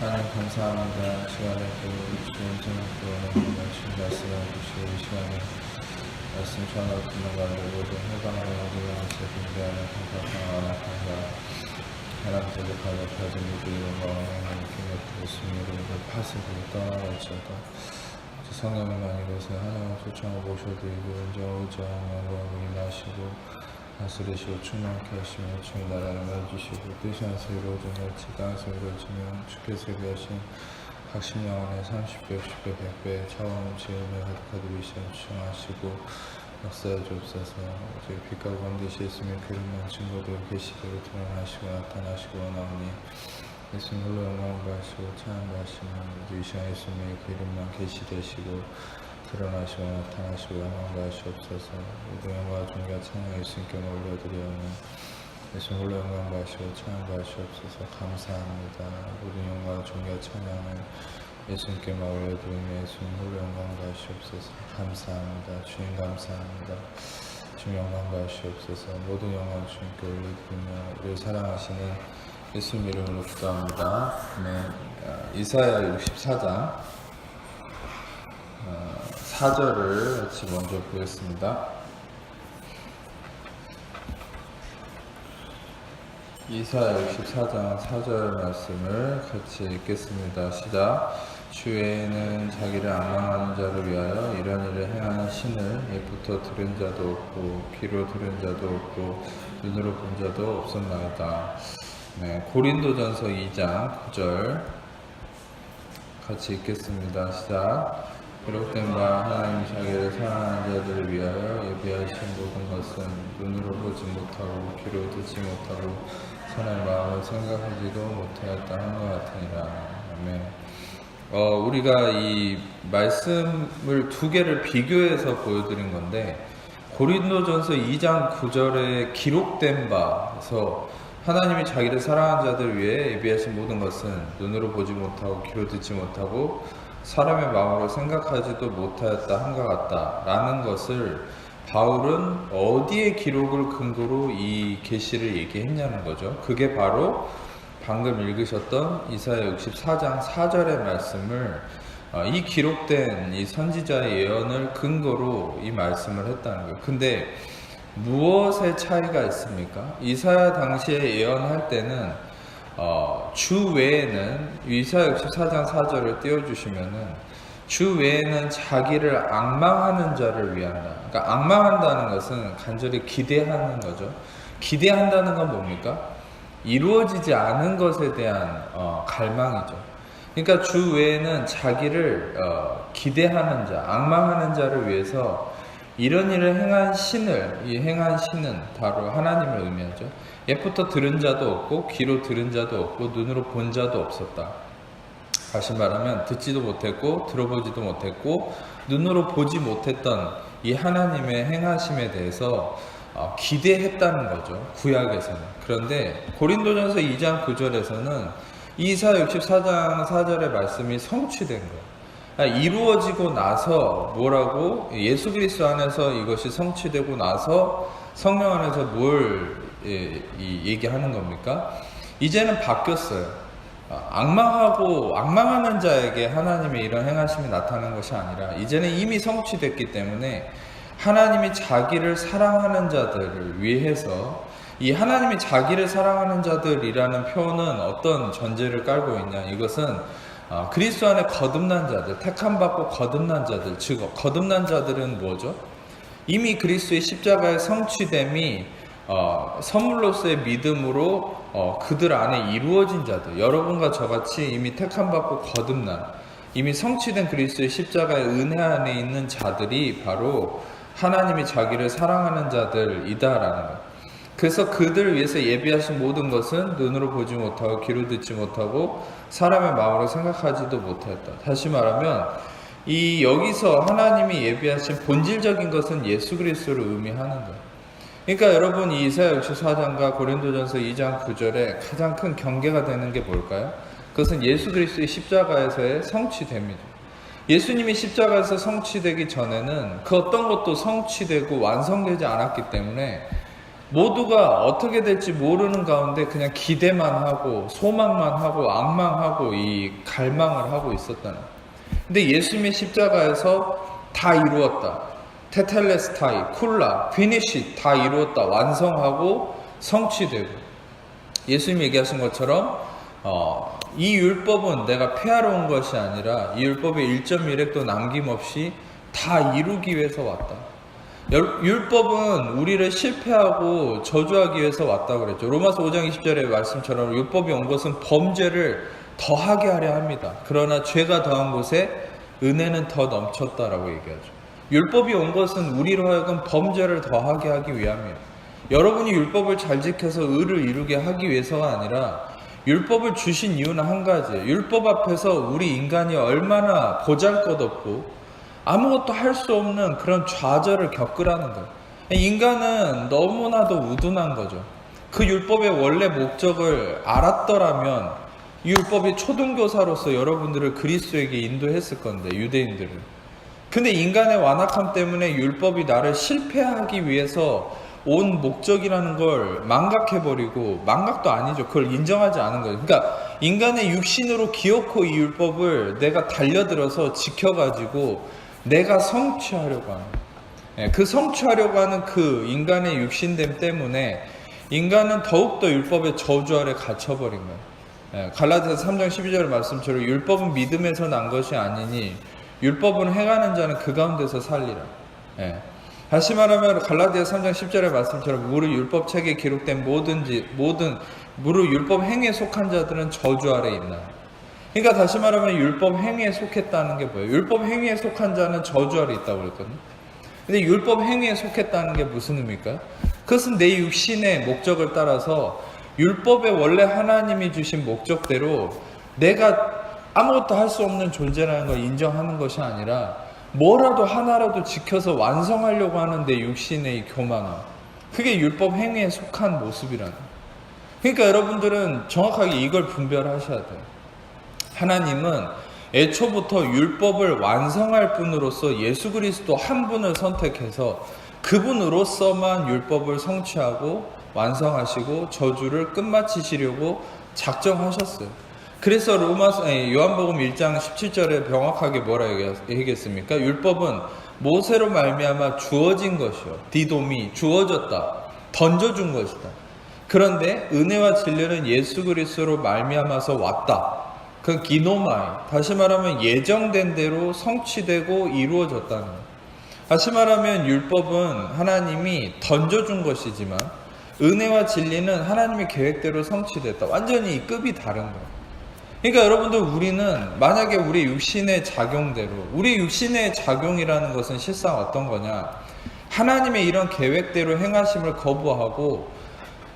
하나님 감사합니다. 시간에 또 좋은 생각도 주신 말씀을 주시고 이 시간에 말씀 전하고 듣는 가운데 모든 해방하는 모든 것을 준비하는 감사하나 하나님께서 가득하신 우리의 마음을 기억하고 있습니다. 파수고 떠나갈지어다 성령만 이곳에 하나님 초청을 모셔드리고 은정 영광을 임하시고 다스리시고 충만케 하시며 주의 나라를 내주시고 뜻이 하나서 이루어진 같이 땅에서 이루어지며 주께서 예비하신 각신 영혼의 30배, 60배, 100배 차원 지음을 가득하게 위시한 주청하시고 역사에 주옵소서. 저희 빛과 반드시 있으며 그릇만 증거되어 계시대로 드러나시고 나타나시고 나오니 예수님 홀로 영광 받으시고 찬양 받으시며 이 시간 예수님의 그 이름만 계시되시고 드러나시고 나타나시고 영광 받으시옵소서. 모든 영광과 존귀와 찬양 예수님께 올려드리오니 예수님 홀로 영광 받으시고 찬양 받으시옵소서. 감사합니다. 모든 영광과 존귀와 찬양을 예수님께 올려드리며 예수님 홀로 영광 받으시옵소서. 감사합니다. 주님 감사합니다. 주님 영광 받으시옵소서. 모든 영광 주님께 올려드리며 우리를 사랑하시는 예수님 이름으로 기도합니다. 네, 이사야 64장 4절을 같이 먼저 보겠습니다. 이사야 64장 4절 말씀을 같이 읽겠습니다. 시작. 주 외에는 자기를 앙망하는 자를 위하여 이런 일을 행하는 신을 옛부터 들은 자도 없고 귀로 들은 자도 없고 눈으로 본 자도 없었나이다. 네, 고린도전서 2장 9절 같이 읽겠습니다. 시작. 기록된 바 하나님 자기를 사랑하는 자들을 위하여 예비하신 모든 것은 눈으로 보지 못하고 귀로 듣지 못하고 손의 마음을 생각하지도 못하였다 한 것 같으니라. 아멘. 우리가 이 말씀을 두 개를 비교해서 보여드린 건데 고린도전서 2장 9절에 기록된 바에서 하나님이 자기를 사랑하는 자들 위해 예비하신 모든 것은 눈으로 보지 못하고 귀로 듣지 못하고 사람의 마음으로 생각하지도 못하였다 한 것 같다 라는 것을 바울은 어디에 기록을 근거로 이 계시를 얘기했냐는 거죠. 그게 바로 방금 읽으셨던 이사야 64장 4절의 말씀을 이 기록된 이 선지자의 예언을 근거로 이 말씀을 했다는 거예요. 근데 무엇의 차이가 있습니까? 이사야 당시에 예언할 때는 주 외에는 이사야 64장 4절을 띄워주시면은 주 외에는 자기를 앙망하는 자를 위한다. 그러니까 앙망한다는 것은 간절히 기대하는 거죠. 기대한다는 건 뭡니까? 이루어지지 않은 것에 대한 갈망이죠. 그러니까 주 외에는 자기를 기대하는 자, 앙망하는 자를 위해서 이런 일을 행한 신을, 이 행한 신은 바로 하나님을 의미하죠. 옛부터 들은 자도 없고 귀로 들은 자도 없고 눈으로 본 자도 없었다. 다시 말하면 듣지도 못했고 들어보지도 못했고 눈으로 보지 못했던 이 하나님의 행하심에 대해서 기대했다는 거죠. 구약에서는. 그런데 고린도전서 2장 9절에서는 이사야 64장 4절의 말씀이 성취된 거예요. 이루어지고 나서 뭐라고? 예수 그리스도 안에서 이것이 성취되고 나서 성령 안에서 뭘 얘기하는 겁니까? 이제는 바뀌었어요. 앙망하는 자에게 하나님의 이런 행하심이 나타나는 것이 아니라 이제는 이미 성취됐기 때문에 하나님이 자기를 사랑하는 자들을 위해서 이 하나님이 자기를 사랑하는 자들이라는 표현은 어떤 전제를 깔고 있냐? 이것은 그리스도 안에 거듭난 자들, 택함받고 거듭난 자들, 즉 거듭난 자들은 뭐죠? 이미 그리스도의 십자가의 성취됨이 선물로서의 믿음으로 그들 안에 이루어진 자들, 여러분과 저같이 이미 택함받고 거듭난, 이미 성취된 그리스도의 십자가의 은혜 안에 있는 자들이 바로 하나님이 자기를 사랑하는 자들이다라는 거예요. 그래서 그들을 위해서 예비하신 모든 것은 눈으로 보지 못하고 귀로 듣지 못하고 사람의 마음으로 생각하지도 못했다. 다시 말하면 여기서 하나님이 예비하신 본질적인 것은 예수 그리스도를 의미하는 거예요. 그러니까 여러분 이 이사야 64장과 고린도전서 2장 9절에 가장 큰 경계가 되는 게 뭘까요? 그것은 예수 그리스도의 십자가에서의 성취됨이죠. 예수님이 십자가에서 성취되기 전에는 그 어떤 것도 성취되고 완성되지 않았기 때문에 모두가 어떻게 될지 모르는 가운데 그냥 기대만 하고 소망만 하고 악망하고 이 갈망을 하고 있었다는 거예요. 근데 예수님의 십자가에서 다 이루었다. 테텔레스타이, 쿨라, 피니시 다 이루었다. 완성하고 성취되고. 예수님이 얘기하신 것처럼 이 율법은 내가 폐하러 온 것이 아니라 이 율법의 1.1획도 남김없이 다 이루기 위해서 왔다. 율법은 우리를 실패하고 저주하기 위해서 왔다고 그랬죠. 로마서 5장 20절의 말씀처럼 율법이 온 것은 범죄를 더하게 하려 합니다. 그러나 죄가 더한 곳에 은혜는 더 넘쳤다라고 얘기하죠. 율법이 온 것은 우리로 하여금 범죄를 더하게 하기 위함이에요. 여러분이 율법을 잘 지켜서 의를 이루게 하기 위해서가 아니라 율법을 주신 이유는 한 가지예요. 율법 앞에서 우리 인간이 얼마나 보잘것없고 아무것도 할 수 없는 그런 좌절을 겪으라는 거예요. 인간은 너무나도 우둔한 거죠. 그 율법의 원래 목적을 알았더라면 이 율법이 초등교사로서 여러분들을 그리스도에게 인도했을 건데, 유대인들을. 근데 인간의 완악함 때문에 율법이 나를 실패하기 위해서 온 목적이라는 걸 망각해버리고, 망각도 아니죠. 그걸 인정하지 않은 거예요. 그러니까 인간의 육신으로 기어코 이 율법을 내가 달려들어서 지켜가지고 내가 성취하려고 하는, 그 성취하려고 하는 그 인간의 육신됨 때문에 인간은 더욱더 율법의 저주 아래 갇혀버린 거예요. 갈라디아서 3장 12절 말씀처럼 율법은 믿음에서 난 것이 아니니 율법은 행하는 자는 그 가운데서 살리라. 다시 말하면 갈라디아서 3장 10절의 말씀처럼 무릇 율법책에 기록된 무릇 율법 행위에 속한 자들은 저주 아래 있나. 그러니까 다시 말하면 율법 행위에 속했다는 게 뭐예요? 율법 행위에 속한 자는 저주 아래 있다고 그랬거든요. 근데 율법 행위에 속했다는 게 무슨 의미일까요? 그것은 내 육신의 목적을 따라서 율법에 원래 하나님이 주신 목적대로 내가 아무것도 할 수 없는 존재라는 걸 인정하는 것이 아니라 뭐라도 하나라도 지켜서 완성하려고 하는 내 육신의 이 교만함, 그게 율법 행위에 속한 모습이라는 거예요. 그러니까 여러분들은 정확하게 이걸 분별하셔야 돼요. 하나님은 애초부터 율법을 완성할 분으로서 예수 그리스도 한 분을 선택해서 그분으로서만 율법을 성취하고 완성하시고 저주를 끝마치시려고 작정하셨어요. 그래서 요한복음 1장 17절에 명확하게 뭐라 얘기했습니까? 율법은 모세로 말미암아 주어진 것이요, 디도미, 주어졌다, 던져준 것이다. 그런데 은혜와 진리는 예수 그리스도로 말미암아서 왔다. 그 기노마이, 다시 말하면 예정된 대로 성취되고 이루어졌다는 거예요. 다시 말하면 율법은 하나님이 던져준 것이지만 은혜와 진리는 하나님의 계획대로 성취됐다. 완전히 이 급이 다른 거예요. 그러니까 여러분들, 우리는 만약에 우리 육신의 작용대로, 우리 육신의 작용이라는 것은 실상 어떤 거냐, 하나님의 이런 계획대로 행하심을 거부하고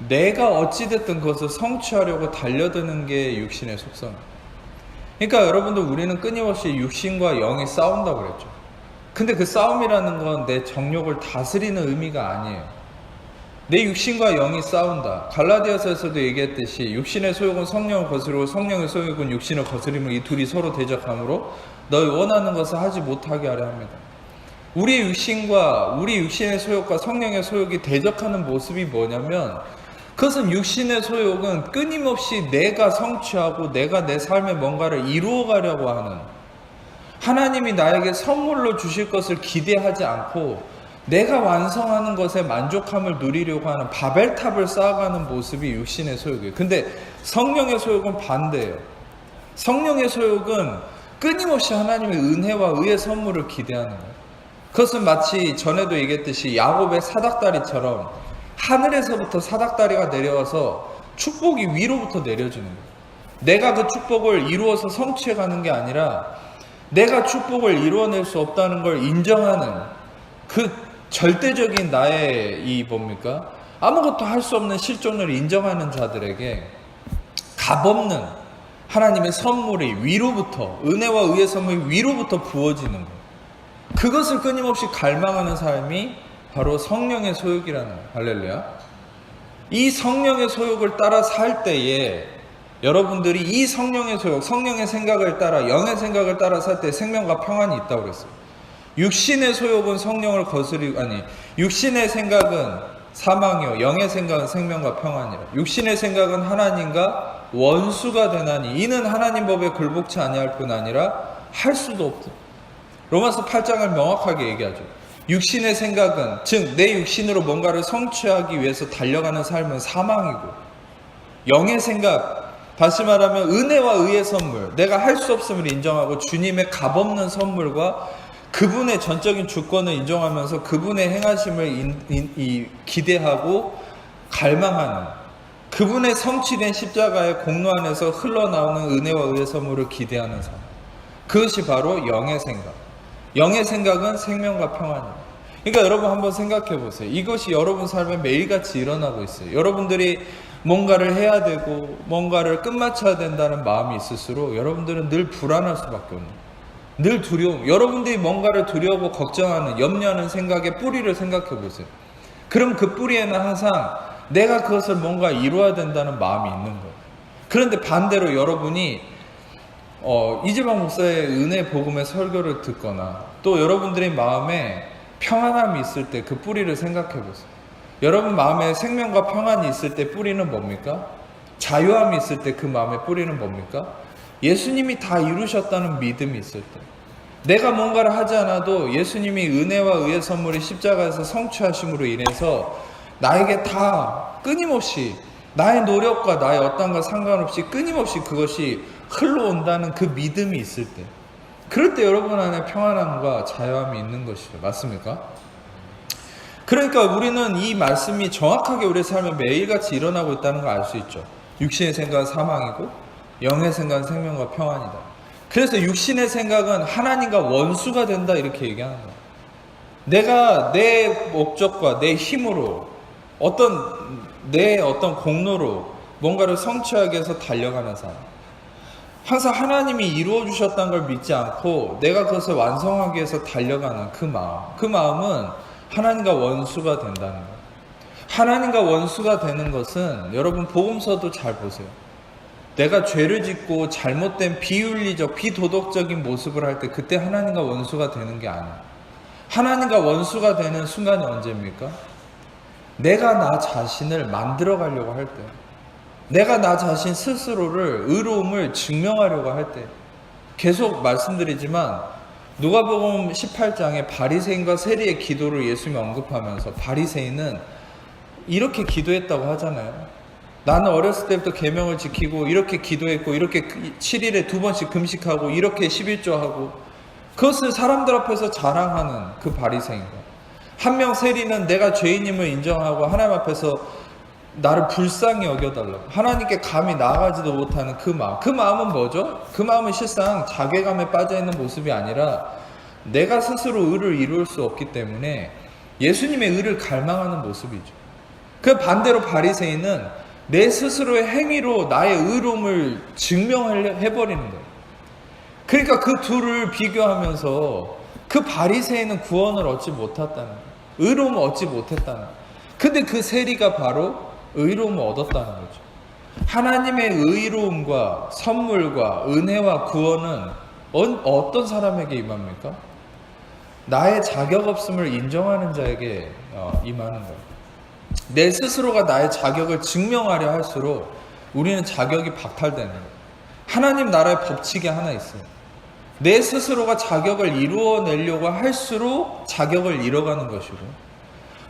내가 어찌됐든 그것을 성취하려고 달려드는 게 육신의 속성이에요. 그러니까 여러분들, 우리는 끊임없이 육신과 영이 싸운다고 그랬죠. 근데 그 싸움이라는 건 내 정욕을 다스리는 의미가 아니에요. 내 육신과 영이 싸운다. 갈라디아서에서도 얘기했듯이 육신의 소욕은 성령을 거스르고 성령의 소욕은 육신을 거스리면 이 둘이 서로 대적하므로 너희 원하는 것을 하지 못하게 하려 합니다. 우리의 육신과 우리 육신의 소욕과 성령의 소욕이 대적하는 모습이 뭐냐면, 그것은 육신의 소욕은 끊임없이 내가 성취하고 내가 내 삶에 뭔가를 이루어가려고 하는, 하나님이 나에게 선물로 주실 것을 기대하지 않고 내가 완성하는 것에 만족함을 누리려고 하는 바벨탑을 쌓아가는 모습이 육신의 소욕이에요. 근데 성령의 소욕은 반대예요. 성령의 소욕은 끊임없이 하나님의 은혜와 의의 선물을 기대하는 거예요. 그것은 마치 전에도 얘기했듯이 야곱의 사닥다리처럼 하늘에서부터 사닥다리가 내려와서 축복이 위로부터 내려주는 거예요. 내가 그 축복을 이루어서 성취해가는 게 아니라 내가 축복을 이루어낼 수 없다는 걸 인정하는 그 절대적인 나의 아무것도 할 수 없는 실존을 인정하는 자들에게 값없는 하나님의 선물이 위로부터, 은혜와 의의 선물이 위로부터 부어지는 거예요. 그것을 끊임없이 갈망하는 삶이 바로 성령의 소욕이라는 거예요. 할렐루야. 이 성령의 소욕을 따라 살 때에 여러분들이 이 성령의 소욕, 성령의 생각을 따라, 영의 생각을 따라 살 때 생명과 평안이 있다고 그랬어요. 육신의 소욕은 성령을 육신의 생각은 사망이요 영의 생각은 생명과 평안이라. 육신의 생각은 하나님과 원수가 되나니 이는 하나님 법에 굴복치 아니할 뿐 아니라 할 수도 없다. 로마서 8장을 명확하게 얘기하죠. 육신의 생각은, 즉 내 육신으로 뭔가를 성취하기 위해서 달려가는 삶은 사망이고, 영의 생각, 다시 말하면 은혜와 의의 선물, 내가 할 수 없음을 인정하고 주님의 값없는 선물과 그분의 전적인 주권을 인정하면서 그분의 행하심을 기대하고 갈망하는, 그분의 성취된 십자가의 공로 안에서 흘러나오는 은혜와 의의 선물을 기대하는 삶, 그것이 바로 영의 생각. 영의 생각은 생명과 평안입니다. 그러니까 여러분 한번 생각해 보세요. 이것이 여러분 삶에 매일같이 일어나고 있어요. 여러분들이 뭔가를 해야 되고 뭔가를 끝마쳐야 된다는 마음이 있을수록 여러분들은 늘 불안할 수밖에 없는, 늘 두려움. 여러분들이 뭔가를 두려워하고 걱정하는, 염려하는 생각의 뿌리를 생각해 보세요. 그럼 그 뿌리에는 항상 내가 그것을 뭔가 이루어야 된다는 마음이 있는 거예요. 그런데 반대로 여러분이 이재방 목사의 은혜 복음의 설교를 듣거나 또 여러분들의 마음에 평안함이 있을 때 그 뿌리를 생각해 보세요. 여러분 마음에 생명과 평안이 있을 때 뿌리는 뭡니까? 자유함이 있을 때 그 마음의 뿌리는 뭡니까? 예수님이 다 이루셨다는 믿음이 있을 때, 내가 뭔가를 하지 않아도 예수님이 은혜와 의의 선물이 십자가에서 성취하심으로 인해서 나에게 다 끊임없이 나의 노력과 나의 어떤과 상관없이 끊임없이 그것이 흘러온다는 그 믿음이 있을 때, 그럴 때 여러분 안에 평안함과 자유함이 있는 것이죠. 맞습니까? 그러니까 우리는 이 말씀이 정확하게 우리의 삶에 매일같이 일어나고 있다는 걸 알 수 있죠. 육신의 생각은 사망이고 영의 생각은 생명과 평안이다. 그래서 육신의 생각은 하나님과 원수가 된다 이렇게 얘기하는 거예요. 내가 내 목적과 내 힘으로 내 어떤 공로로 뭔가를 성취하기 위해서 달려가는 삶, 항상 하나님이 이루어 주셨다는 걸 믿지 않고 내가 그것을 완성하기 위해서 달려가는 그 마음은 하나님과 원수가 된다는 거예요. 하나님과 원수가 되는 것은 여러분 복음서도 잘 보세요. 내가 죄를 짓고 잘못된 비윤리적 비도덕적인 모습을 할 때 그때 하나님과 원수가 되는 게 아니에요. 하나님과 원수가 되는 순간이 언제입니까? 내가 나 자신을 만들어 가려고 할 때, 내가 나 자신 스스로를 의로움을 증명하려고 할 때. 계속 말씀드리지만 누가복음 18장에 바리새인과 세리의 기도를 예수님이 언급하면서 바리새인은 이렇게 기도했다고 하잖아요. 나는 어렸을 때부터 계명을 지키고 이렇게 기도했고 이렇게 7일에 2번씩 금식하고 이렇게 11조하고, 그것을 사람들 앞에서 자랑하는 그 바리새인과 한 명 세리는 내가 죄인임을 인정하고 하나님 앞에서 나를 불쌍히 여겨달라고 하나님께 감히 나아가지도 못하는 그 마음은 뭐죠? 그 마음은 실상 자괴감에 빠져있는 모습이 아니라 내가 스스로 의를 이룰 수 없기 때문에 예수님의 의를 갈망하는 모습이죠. 그 반대로 바리새인은 내 스스로의 행위로 나의 의로움을 증명해버리는 거예요. 그러니까 그 둘을 비교하면서 그 바리새인은 구원을 얻지 못했다는 거예요. 의로움을 얻지 못했다는 거예요. 근데 그 세리가 바로 의로움을 얻었다는 거죠. 하나님의 의로움과 선물과 은혜와 구원은 어떤 사람에게 임합니까? 나의 자격 없음을 인정하는 자에게 임하는 거예요. 내 스스로가 나의 자격을 증명하려 할수록 우리는 자격이 박탈되는 거예요. 하나님 나라의 법칙이 하나 있어요. 내 스스로가 자격을 이루어내려고 할수록 자격을 잃어가는 것이고,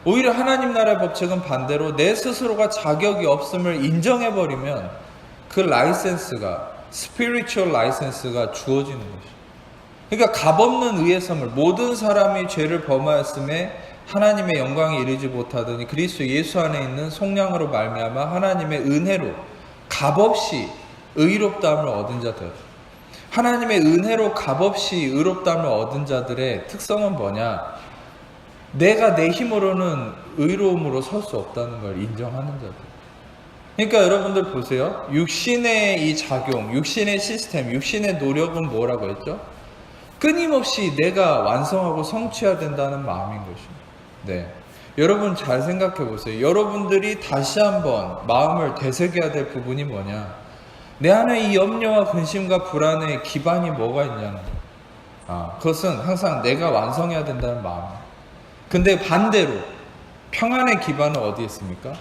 오히려 하나님 나라의 법칙은 반대로 내 스스로가 자격이 없음을 인정해버리면 그 라이센스가, 스피리추얼 라이센스가 주어지는 것이죠. 그러니까 값없는 의의 선물, 모든 사람이 죄를 범하였음에 하나님의 영광에 이르지 못하더니 그리스도 예수 안에 있는 속량으로 말미암아 하나님의 은혜로 값없이 의롭다함을 얻은 자들. 하나님의 은혜로 값없이 의롭다함을 얻은 자들의 특성은 뭐냐? 내가 내 힘으로는 의로움으로 설 수 없다는 걸 인정하는 자들. 그러니까 여러분들 보세요. 육신의 이 작용, 육신의 시스템, 육신의 노력은 뭐라고 했죠? 끊임없이 내가 완성하고 성취해야 된다는 마음인 것입니다. 네, 여러분 잘 생각해 보세요. 여러분들이 다시 한번 마음을 되새겨야 될 부분이 뭐냐? 내 안에 이 염려와 근심과 불안의 기반이 뭐가 있냐는 거예요. 그것은 항상 내가 완성해야 된다는 마음. 근데 반대로 평안의 기반은 어디에 있습니까?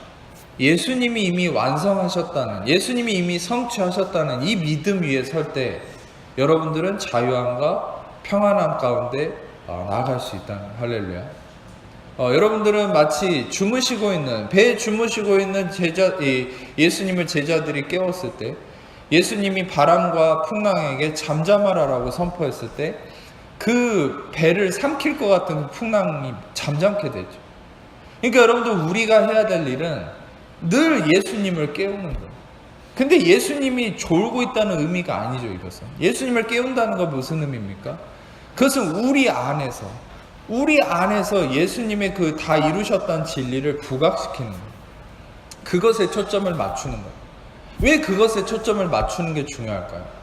예수님이 이미 완성하셨다는, 예수님이 이미 성취하셨다는 이 믿음 위에 설 때 여러분들은 자유함과 평안함 가운데 나아갈 수 있다는, 할렐루야. 여러분들은 마치 주무시고 있는, 배에 주무시고 있는 예수님을 제자들이 깨웠을 때, 예수님이 바람과 풍랑에게 잠잠하라라고 선포했을 때 그 배를 삼킬 것 같은 그 풍랑이 잠잠게 되죠. 그러니까 여러분들, 우리가 해야 될 일은 늘 예수님을 깨우는 거예요. 근데 예수님이 졸고 있다는 의미가 아니죠. 이것은 예수님을 깨운다는 건 무슨 의미입니까? 그것은 우리 안에서 예수님의 그 다 이루셨다는 진리를 부각시키는 거예요. 그것에 초점을 맞추는 거예요. 왜 그것에 초점을 맞추는 게 중요할까요?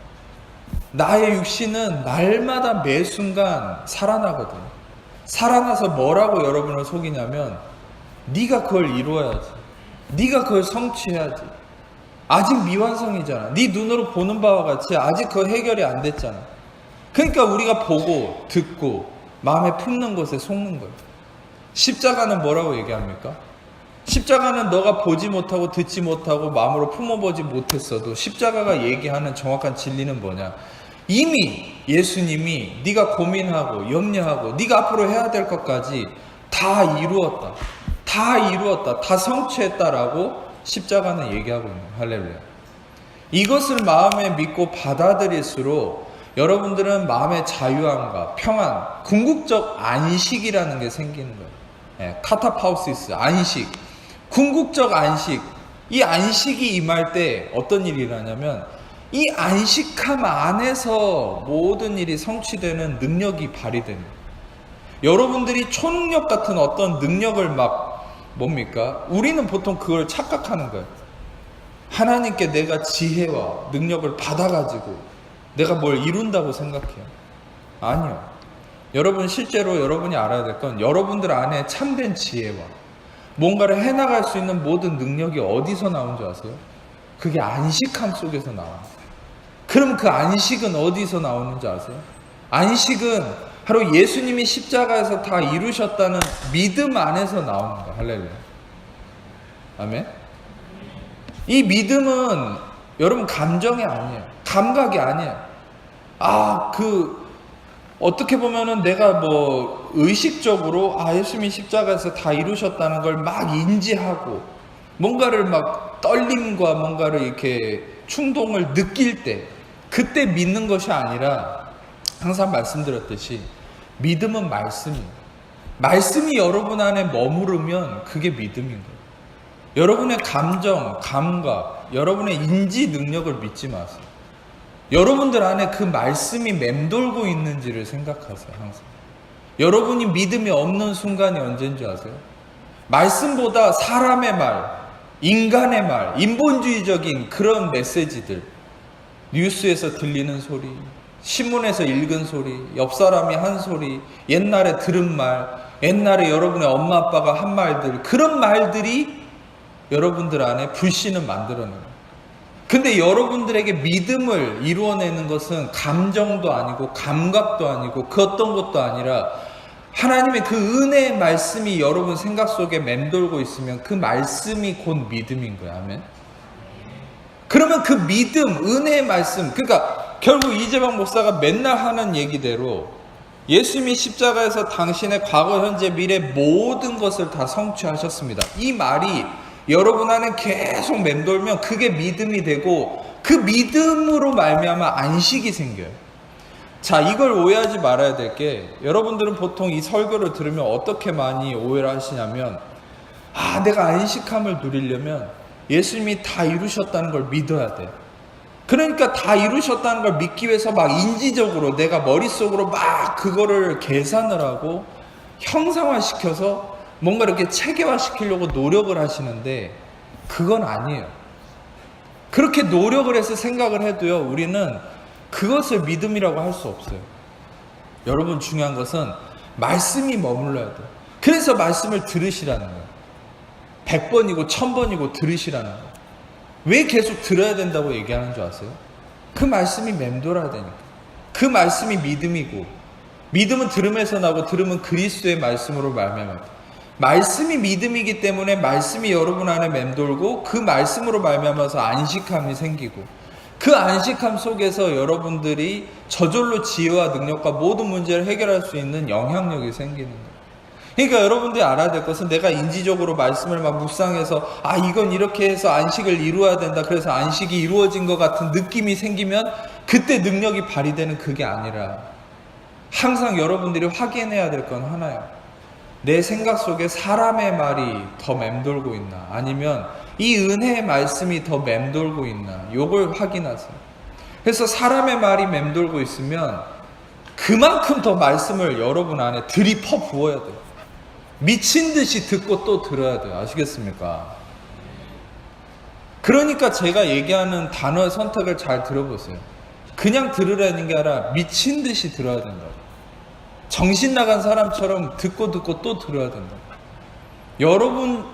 나의 육신은 날마다 매 순간 살아나거든요. 살아나서 뭐라고 여러분을 속이냐면, 네가 그걸 이루어야지, 네가 그걸 성취해야지, 아직 미완성이잖아, 네 눈으로 보는 바와 같이 아직 그거 해결이 안 됐잖아. 그러니까 우리가 보고 듣고 마음에 품는 것에 속는 거예요. 십자가는 뭐라고 얘기합니까? 십자가는 너가 보지 못하고 듣지 못하고 마음으로 품어보지 못했어도 십자가가 얘기하는 정확한 진리는 뭐냐? 이미 예수님이 네가 고민하고 염려하고 네가 앞으로 해야 될 것까지 다 이루었다, 다 성취했다라고 십자가는 얘기하고 있는 거예요. 할렐루야. 이것을 마음에 믿고 받아들일수록 여러분들은 마음의 자유함과 평안, 궁극적 안식이라는 게 생기는 거예요. 카타파우시스, 안식, 궁극적 안식. 이 안식이 임할 때 어떤 일이 일어나냐면, 이 안식함 안에서 모든 일이 성취되는 능력이 발휘됩니다. 여러분들이 초능력 같은 어떤 능력을 뭡니까? 우리는 보통 그걸 착각하는 거예요. 하나님께 내가 지혜와 능력을 받아가지고 내가 뭘 이룬다고 생각해요. 아니요. 여러분, 실제로 여러분이 알아야 될 건, 여러분들 안에 참된 지혜와 뭔가를 해나갈 수 있는 모든 능력이 어디서 나온 줄 아세요? 그게 안식함 속에서 나와요. 그럼 그 안식은 어디서 나오는지 아세요? 안식은 바로 예수님이 십자가에서 다 이루셨다는 믿음 안에서 나오는 거예요. 할렐루야. 아멘. 이 믿음은 여러분 감정이 아니에요. 감각이 아니에요. 어떻게 보면은 내가 의식적으로 예수님이 십자가에서 다 이루셨다는 걸 막 인지하고 뭔가를 떨림과 뭔가를 이렇게 충동을 느낄 때, 그때 믿는 것이 아니라, 항상 말씀드렸듯이 믿음은 말씀이 여러분 안에 머무르면 그게 믿음인 거예요. 여러분의 감정, 감각, 여러분의 인지 능력을 믿지 마세요. 여러분들 안에 그 말씀이 맴돌고 있는지를 생각하세요. 항상 여러분이 믿음이 없는 순간이 언제인 줄 아세요? 말씀보다 사람의 말, 인간의 말, 인본주의적인 그런 메시지들, 뉴스에서 들리는 소리, 신문에서 읽은 소리, 옆 사람이 한 소리, 옛날에 들은 말, 옛날에 여러분의 엄마 아빠가 한 말들, 그런 말들이 여러분들 안에 불신을 만들어내요. 근데 여러분들에게 믿음을 이루어내는 것은 감정도 아니고 감각도 아니고 그 어떤 것도 아니라 하나님의 그 은혜의 말씀이 여러분 생각 속에 맴돌고 있으면 그 말씀이 곧 믿음인 거예요. 아멘. 그러면 그 믿음, 은혜의 말씀, 그러니까 결국 이재방 목사가 맨날 하는 얘기대로 예수님이 십자가에서 당신의 과거, 현재, 미래 모든 것을 다 성취하셨습니다. 이 말이 여러분 안에 계속 맴돌면 그게 믿음이 되고, 그 믿음으로 말미암아 안식이 생겨요. 자, 이걸 오해하지 말아야 될 게, 여러분들은 보통 이 설교를 들으면 어떻게 많이 오해를 하시냐면, 내가 안식함을 누리려면 예수님이 다 이루셨다는 걸 믿어야 돼. 그러니까 다 이루셨다는 걸 믿기 위해서 인지적으로 내가 머릿속으로 그거를 계산을 하고 형상화시켜서 뭔가 이렇게 체계화시키려고 노력을 하시는데, 그건 아니에요. 그렇게 노력을 해서 생각을 해도요, 우리는 그것을 믿음이라고 할 수 없어요. 여러분, 중요한 것은 말씀이 머물러야 돼요. 그래서 말씀을 들으시라는 거예요. 100번이고 1000번이고 들으시라는 거예요. 왜 계속 들어야 된다고 얘기하는 줄 아세요? 그 말씀이 맴돌아야 되니까. 그 말씀이 믿음이고, 믿음은 들음에서 나고 들음은 그리스도의 말씀으로 말미암아. 말씀이 믿음이기 때문에 말씀이 여러분 안에 맴돌고 그 말씀으로 말미암아서 안식함이 생기고 그 안식함 속에서 여러분들이 저절로 지혜와 능력과 모든 문제를 해결할 수 있는 영향력이 생기는 거예요. 그러니까 여러분들이 알아야 될 것은 내가 인지적으로 말씀을 막 묵상해서 이건 이렇게 해서 안식을 이루어야 된다, 그래서 안식이 이루어진 것 같은 느낌이 생기면 그때 능력이 발휘되는 그게 아니라 항상 여러분들이 확인해야 될 건 하나예요. 내 생각 속에 사람의 말이 더 맴돌고 있나, 아니면 이 은혜의 말씀이 더 맴돌고 있나, 요걸 확인하세요. 그래서 사람의 말이 맴돌고 있으면 그만큼 더 말씀을 여러분 안에 들이퍼 부어야 돼요. 미친 듯이 듣고 또 들어야 돼요. 아시겠습니까? 그러니까 제가 얘기하는 단어의 선택을 잘 들어보세요. 그냥 들으라는 게 아니라 미친 듯이 들어야 된다고. 정신 나간 사람처럼 듣고 또 들어야 된다. 여러분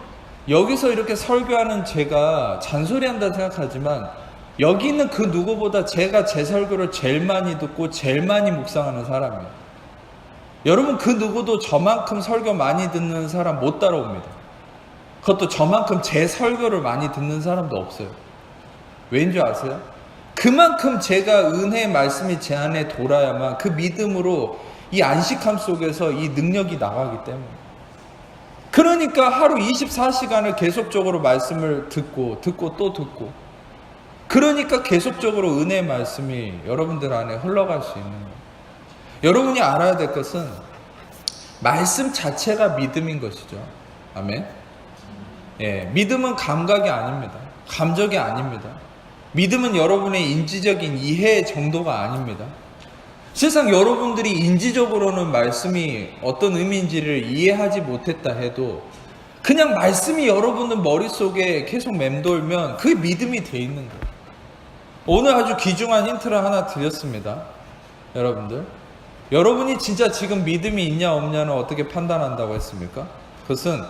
여기서 이렇게 설교하는 제가 잔소리한다 생각하지만 여기 있는 그 누구보다 제가 제 설교를 제일 많이 듣고 제일 많이 묵상하는 사람이에요. 여러분 그 누구도 저만큼 설교 많이 듣는 사람 못 따라옵니다. 그것도 저만큼 제 설교를 많이 듣는 사람도 없어요. 왜인 줄 아세요? 그만큼 제가 은혜의 말씀이 제 안에 돌아야만 그 믿음으로 이 안식함 속에서 이 능력이 나가기 때문에. 그러니까 하루 24시간을 계속적으로 말씀을 듣고 또 듣고, 그러니까 계속적으로 은혜의 말씀이 여러분들 안에 흘러갈 수 있는 거예요. 여러분이 알아야 될 것은 말씀 자체가 믿음인 것이죠. 아멘. 믿음은 감각이 아닙니다. 감정이 아닙니다. 믿음은 여러분의 인지적인 이해 정도가 아닙니다. 세상 여러분들이 인지적으로는 말씀이 어떤 의미인지를 이해하지 못했다 해도 그냥 말씀이 여러분들 머릿속에 계속 맴돌면 그게 믿음이 돼 있는 거예요. 오늘 아주 귀중한 힌트를 하나 드렸습니다. 여러분이 진짜 지금 믿음이 있냐 없냐는 어떻게 판단한다고 했습니까? 그것은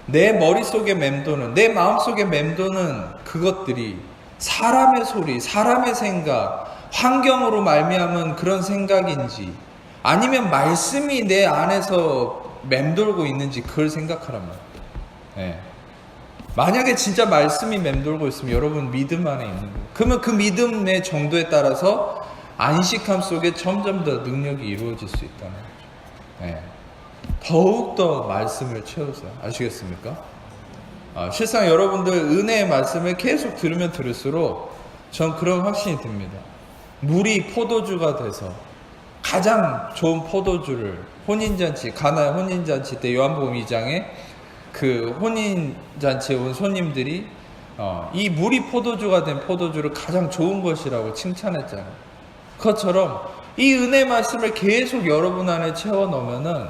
내 머릿속에 맴도는, 내 마음속에 맴도는 그것들이 사람의 소리, 사람의 생각, 환경으로 말미암은 그런 생각인지, 아니면 말씀이 내 안에서 맴돌고 있는지 그걸 생각하란 말이에요. 만약에 진짜 말씀이 맴돌고 있으면 여러분 믿음 안에 있는 거예요. 그러면 그 믿음의 정도에 따라서 안식함 속에 점점 더 능력이 이루어질 수 있다는 거죠. 더욱더 말씀을 채우세요. 아시겠습니까? 실상 여러분들 은혜의 말씀을 계속 들으면 들을수록 전 그런 확신이 듭니다. 물이 포도주가 돼서 가장 좋은 포도주를 혼인잔치, 가나의 혼인잔치 때 요한복음 2장에 그 혼인잔치에 온 손님들이 이 물이 포도주가 된 포도주를 가장 좋은 것이라고 칭찬했잖아요. 그것처럼 이 은혜 말씀을 계속 여러분 안에 채워 넣으면은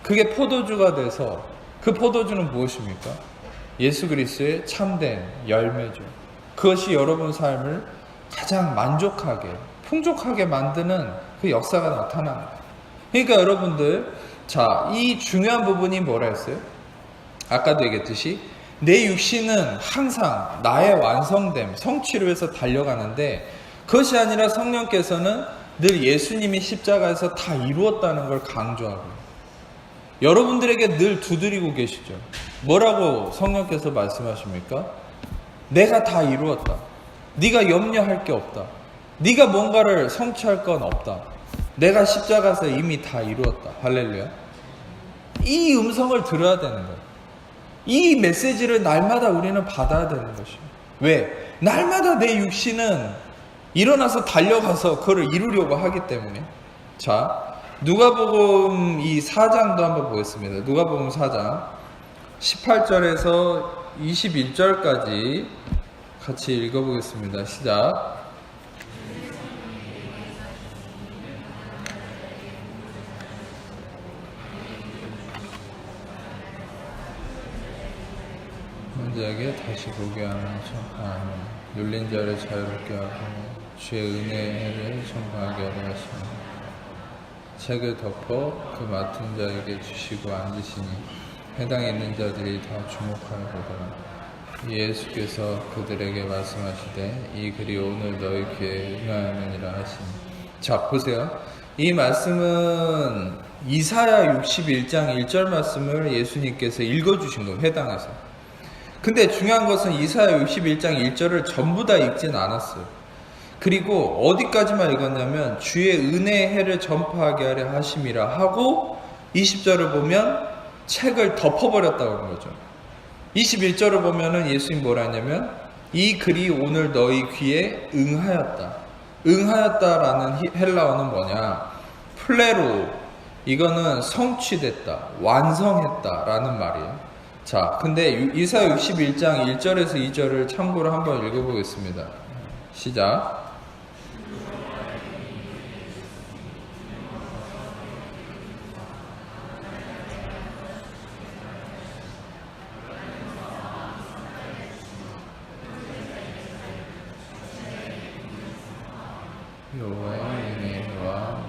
그게 포도주가 돼서, 그 포도주는 무엇입니까? 예수 그리스도의 참된 열매죠. 그것이 여러분 삶을 가장 만족하게, 풍족하게 만드는 그 역사가 나타납니다. 그러니까 여러분들, 자, 이 중요한 부분이 뭐라 했어요? 아까도 얘기했듯이 내 육신은 항상 나의 완성됨, 성취를 위해서 달려가는데 그것이 아니라 성령께서는 늘 예수님이 십자가에서 다 이루었다는 걸 강조하고 여러분들에게 늘 두드리고 계시죠. 뭐라고 성령께서 말씀하십니까? 내가 다 이루었다. 네가 염려할 게 없다. 네가 뭔가를 성취할 건 없다. 내가 십자가에서 이미 다 이루었다. 할렐루야. 이 음성을 들어야 되는 거예요. 이 메시지를 날마다 우리는 받아야 되는 것이에요. 왜? 날마다 내 육신은 일어나서 달려가서 그걸 이루려고 하기 때문에. 자, 누가복음 이 4장도 한번 보겠습니다. 누가복음 4장 18절에서 21절까지 같이 읽어보겠습니다. 시작. 혼자에게 다시 보게 하는 청하며 눌린 자를 자유롭게 하고 주의 은혜를 청구하게 하려 하시며 책을 덮어 그 맡은 자에게 주시고 앉으시니 해당에 있는 자들이 다 주목하여 보더라. 예수께서 그들에게 말씀하시되 이 글이 오늘 너희 귀에 응하느니라 하시니. 자, 보세요. 이 말씀은 이사야 61장 1절 말씀을 예수님께서 읽어주신 거예요. 회당에서. 근데 중요한 것은 이사야 61장 1절을 전부 다 읽진 않았어요. 그리고 어디까지만 읽었냐면 주의 은혜의 해를 전파하게 하려 하심이라 하고 20절을 보면 책을 덮어버렸다고 하는 거죠. 21절을 보면은 예수님 뭐라 했냐면 이 글이 오늘 너희 귀에 응하였다. 응하였다라는 헬라어는 뭐냐? 플레로. 이거는 성취됐다, 완성했다라는 말이에요. 자, 근데 이사야 61장 1절에서 2절을 참고로 한번 읽어보겠습니다. 시작. 여호와의 은혜와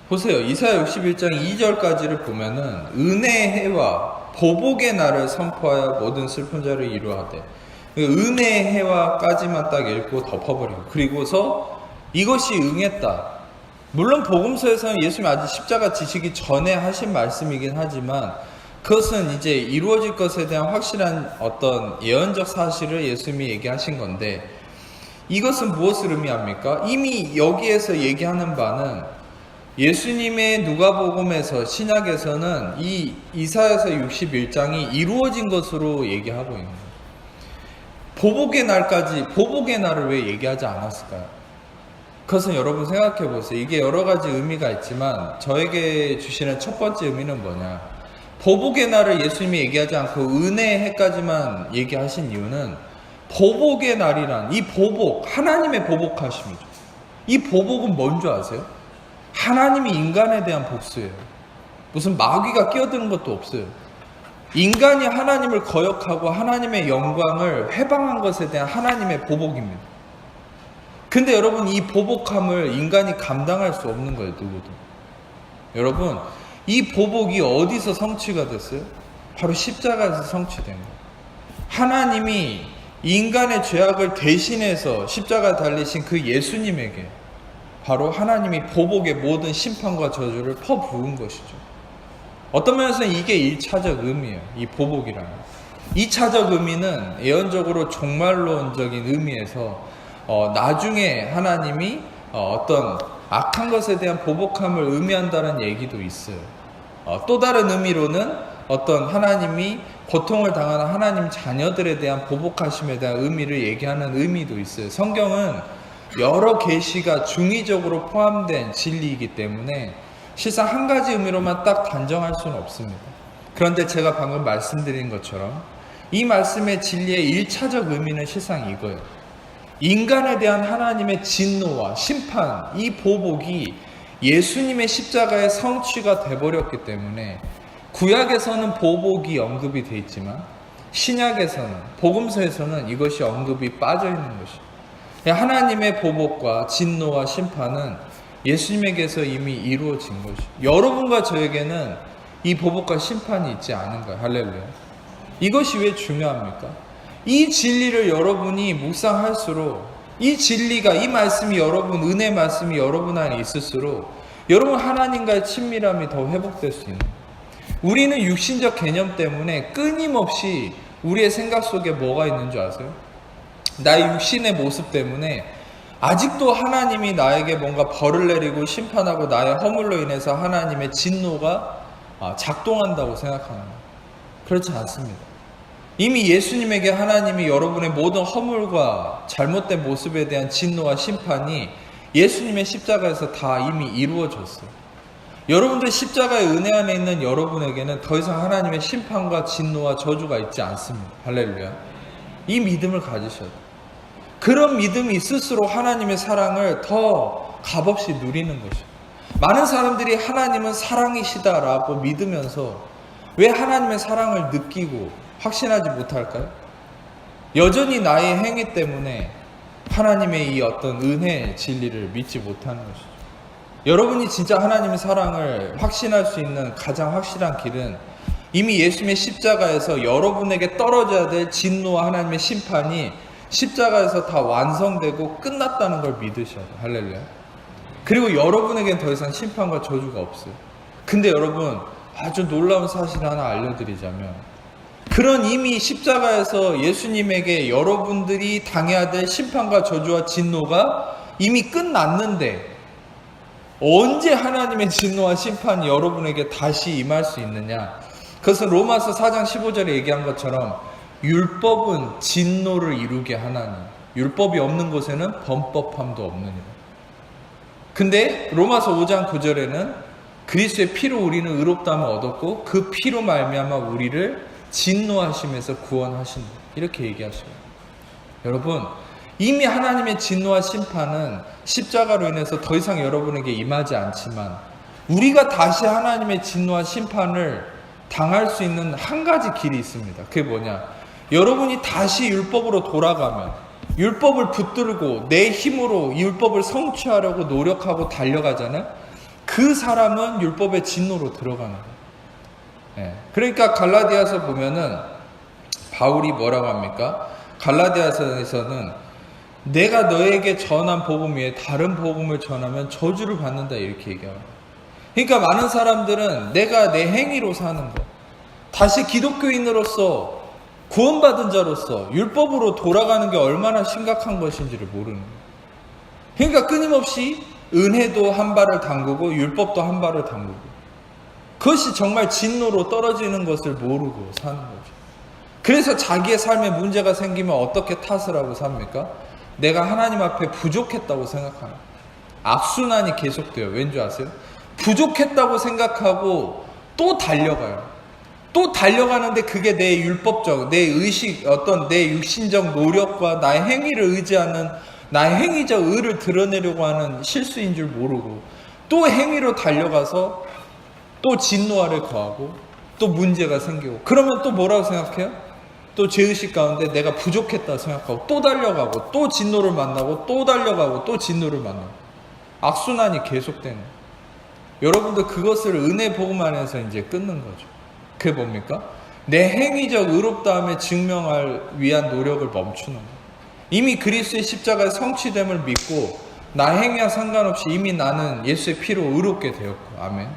보세요. 이사야 61장 2절까지를 보면은 은혜의 해와 보복의 날을 선포하여 모든 슬픈 자를 이루하되, 은혜의 해와까지만 딱 읽고 덮어버리고, 그리고서 이것이 응했다. 물론 복음서에서는 예수님이 아직 십자가 지시기 전에 하신 말씀이긴 하지만 그것은 이제 이루어질 것에 대한 확실한 어떤 예언적 사실을 예수님이 얘기하신 건데, 이것은 무엇을 의미합니까? 이미 여기에서 얘기하는 바는 예수님의 누가복음에서 신약에서는 이 이사야서 61장이 이루어진 것으로 얘기하고 있는 거예요. 보복의 날까지, 보복의 날을 왜 얘기하지 않았을까요? 그것은 여러분 생각해 보세요. 이게 여러 가지 의미가 있지만 저에게 주시는 첫 번째 의미는 뭐냐? 보복의 날을 예수님이 얘기하지 않고 은혜의 해까지만 얘기하신 이유는 보복의 날이란, 이 보복, 하나님의 보복하심이죠. 이 보복은 뭔지 아세요? 하나님이 인간에 대한 복수예요. 무슨 마귀가 끼어드는 것도 없어요. 인간이 하나님을 거역하고 하나님의 영광을 회방한 것에 대한 하나님의 보복입니다. 근데 여러분, 이 보복함을 인간이 감당할 수 없는 거예요. 누구도. 여러분, 이 보복이 어디서 성취가 됐어요? 바로 십자가에서 성취된 거예요. 하나님이 인간의 죄악을 대신해서 십자가에 달리신 그 예수님에게 바로 하나님이 보복의 모든 심판과 저주를 퍼부은 것이죠. 어떤 면에서는 이게 1차적 의미예요. 이 보복이라는. 2차적 의미는 예언적으로 종말론적인 의미에서 나중에 하나님이 어떤 악한 것에 대한 보복함을 의미한다는 얘기도 있어요. 또 다른 의미로는 어떤 하나님이 고통을 당하는 하나님 자녀들에 대한 보복하심에 대한 의미를 얘기하는 의미도 있어요. 성경은 여러 계시가 중의적으로 포함된 진리이기 때문에 실상 한 가지 의미로만 딱 단정할 수는 없습니다. 그런데 제가 방금 말씀드린 것처럼 이 말씀의 진리의 1차적 의미는 실상 이거예요. 인간에 대한 하나님의 진노와 심판, 이 보복이 예수님의 십자가의 성취가 돼버렸기 때문에 구약에서는 보복이 언급이 되어 있지만 신약에서는, 복음서에서는 이것이 언급이 빠져 있는 것이죠. 하나님의 보복과 진노와 심판은 예수님에게서 이미 이루어진 것이죠. 여러분과 저에게는 이 보복과 심판이 있지 않은 거예요. 할렐루야. 이것이 왜 중요합니까? 이 진리를 여러분이 묵상할수록, 이 진리가, 이 말씀이 여러분, 은혜 말씀이 여러분 안에 있을수록 여러분 하나님과의 친밀함이 더 회복될 수 있는 거예요. 우리는 육신적 개념 때문에 끊임없이 우리의 생각 속에 뭐가 있는 줄 아세요? 나의 육신의 모습 때문에 아직도 하나님이 나에게 뭔가 벌을 내리고 심판하고 나의 허물로 인해서 하나님의 진노가 작동한다고 생각하는 거예요. 그렇지 않습니다. 이미 예수님에게 하나님이 여러분의 모든 허물과 잘못된 모습에 대한 진노와 심판이 예수님의 십자가에서 다 이미 이루어졌어요. 여러분들 십자가의 은혜 안에 있는 여러분에게는 더 이상 하나님의 심판과 진노와 저주가 있지 않습니다. 할렐루야. 이 믿음을 가지셔야 돼요. 그런 믿음이 있을수록 하나님의 사랑을 더 값없이 누리는 것이죠. 많은 사람들이 하나님은 사랑이시다라고 믿으면서 왜 하나님의 사랑을 느끼고 확신하지 못할까요? 여전히 나의 행위 때문에 하나님의 이 어떤 은혜의 진리를 믿지 못하는 것이죠. 여러분이 진짜 하나님의 사랑을 확신할 수 있는 가장 확실한 길은 이미 예수님의 십자가에서 여러분에게 떨어져야 될 진노와 하나님의 심판이 십자가에서 다 완성되고 끝났다는 걸 믿으셔야 돼요. 할렐루야. 그리고 여러분에겐 더 이상 심판과 저주가 없어요. 근데 여러분, 아주 놀라운 사실 하나 알려드리자면, 그런 이미 십자가에서 예수님에게 여러분들이 당해야 될 심판과 저주와 진노가 이미 끝났는데, 언제 하나님의 진노와 심판이 여러분에게 다시 임할 수 있느냐? 그것은 로마서 4장 15절에 얘기한 것처럼 율법은 진노를 이루게 하나니 율법이 없는 곳에는 범법함도 없느니라. 근데 로마서 5장 9절에는 그리스도의 피로 우리는 의롭다함을 얻었고 그 피로 말미암아 우리를 진노하심에서 구원하신다. 이렇게 얘기하시고, 여러분, 이미 하나님의 진노와 심판은 십자가로 인해서 더 이상 여러분에게 임하지 않지만, 우리가 다시 하나님의 진노와 심판을 당할 수 있는 한 가지 길이 있습니다. 그게 뭐냐? 여러분이 다시 율법으로 돌아가면, 율법을 붙들고 내 힘으로 율법을 성취하려고 노력하고 달려가잖아요. 그 사람은 율법의 진노로 들어가는 거예요. 그러니까 갈라디아서 보면은 바울이 뭐라고 합니까? 갈라디아서에서는 내가 너에게 전한 복음 외에 다른 복음을 전하면 저주를 받는다, 이렇게 얘기합니다. 그러니까 많은 사람들은 내가 내 행위로 사는 것, 다시 기독교인으로서 구원받은 자로서 율법으로 돌아가는 게 얼마나 심각한 것인지를 모르는 거예요. 그러니까 끊임없이 은혜도 한 발을 담그고 율법도 한 발을 담그고, 그것이 정말 진노로 떨어지는 것을 모르고 사는 거죠. 그래서 자기의 삶에 문제가 생기면 어떻게 탓을 하고 삽니까? 내가 하나님 앞에 부족했다고 생각하는, 악순환이 계속돼요. 왠지 아세요? 부족했다고 생각하고 또 달려가요. 또 달려가는데 그게 내 율법적, 내 의식, 어떤 내 육신적 노력과 나의 행위를 의지하는, 나의 행위적 의를 드러내려고 하는 실수인 줄 모르고 또 행위로 달려가서 또 진노아를 거하고 또 문제가 생기고, 그러면 또 뭐라고 생각해요? 또 죄의식 가운데 내가 부족했다 생각하고 또 달려가고 또 진노를 만나고 또 달려가고 또 진노를 만나고, 악순환이 계속되는 거예요. 여러분도 그것을 은혜 복음 안에서 이제 끊는 거죠. 그게 뭡니까? 내 행위적 의롭다함에 증명할 위한 노력을 멈추는 거예요. 이미 그리스도의 십자가의 성취됨을 믿고 나의 행위와 상관없이 이미 나는 예수의 피로 의롭게 되었고, 아멘.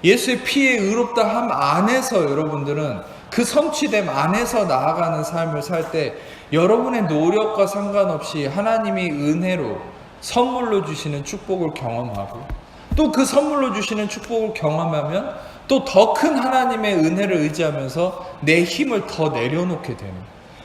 예수의 피의 의롭다함 안에서 여러분들은 그 성취됨 안에서 나아가는 삶을 살 때 여러분의 노력과 상관없이 하나님이 은혜로 선물로 주시는 축복을 경험하고, 또 그 선물로 주시는 축복을 경험하면 또 더 큰 하나님의 은혜를 의지하면서 내 힘을 더 내려놓게 되는,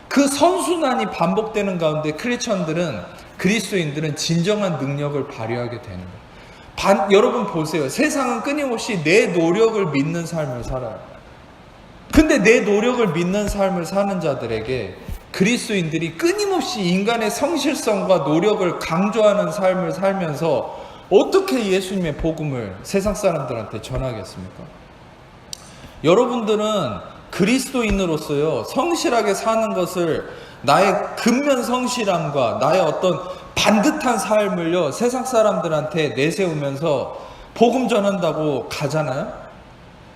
그 선순환이 반복되는 가운데 크리스천들은, 그리스도인들은 진정한 능력을 발휘하게 되는 거예요. 여러분 보세요. 세상은 끊임없이 내 노력을 믿는 삶을 살아요. 근데 내 노력을 믿는 삶을 사는 자들에게 그리스도인들이 끊임없이 인간의 성실성과 노력을 강조하는 삶을 살면서 어떻게 예수님의 복음을 세상 사람들한테 전하겠습니까? 여러분들은 그리스도인으로서요, 성실하게 사는 것을, 나의 근면 성실함과 나의 어떤 반듯한 삶을요, 세상 사람들한테 내세우면서 복음 전한다고 가잖아요?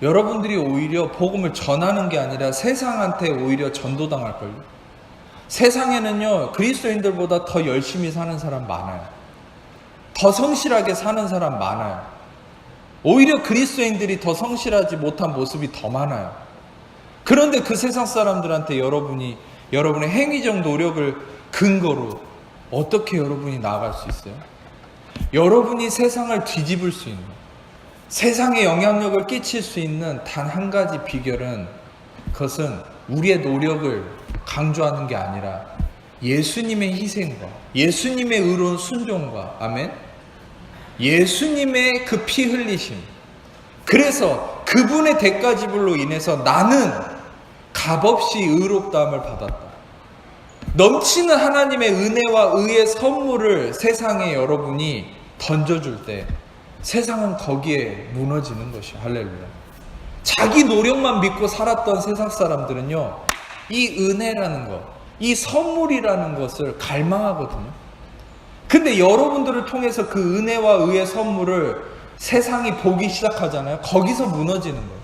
여러분들이 오히려 복음을 전하는 게 아니라 세상한테 오히려 전도당할걸요? 세상에는요, 그리스도인들보다 더 열심히 사는 사람 많아요. 더 성실하게 사는 사람 많아요. 오히려 그리스도인들이 더 성실하지 못한 모습이 더 많아요. 그런데 그 세상 사람들한테 여러분의 행위적 노력을 근거로 어떻게 여러분이 나아갈 수 있어요? 여러분이 세상을 뒤집을 수 있는, 세상에 영향력을 끼칠 수 있는 단 한 가지 비결은, 그것은 우리의 노력을 강조하는 게 아니라 예수님의 희생과 예수님의 의로운 순종과, 아멘, 예수님의 그 피 흘리심, 그래서 그분의 대가지불로 인해서 나는 값없이 의롭다함을 받았다. 넘치는 하나님의 은혜와 의의 선물을 세상에 여러분이 던져줄 때 세상은 거기에 무너지는 것이요. 할렐루야. 자기 노력만 믿고 살았던 세상 사람들은요, 이 은혜라는 것, 이 선물이라는 것을 갈망하거든요. 근데 여러분들을 통해서 그 은혜와 의의 선물을 세상이 보기 시작하잖아요. 거기서 무너지는 거예요.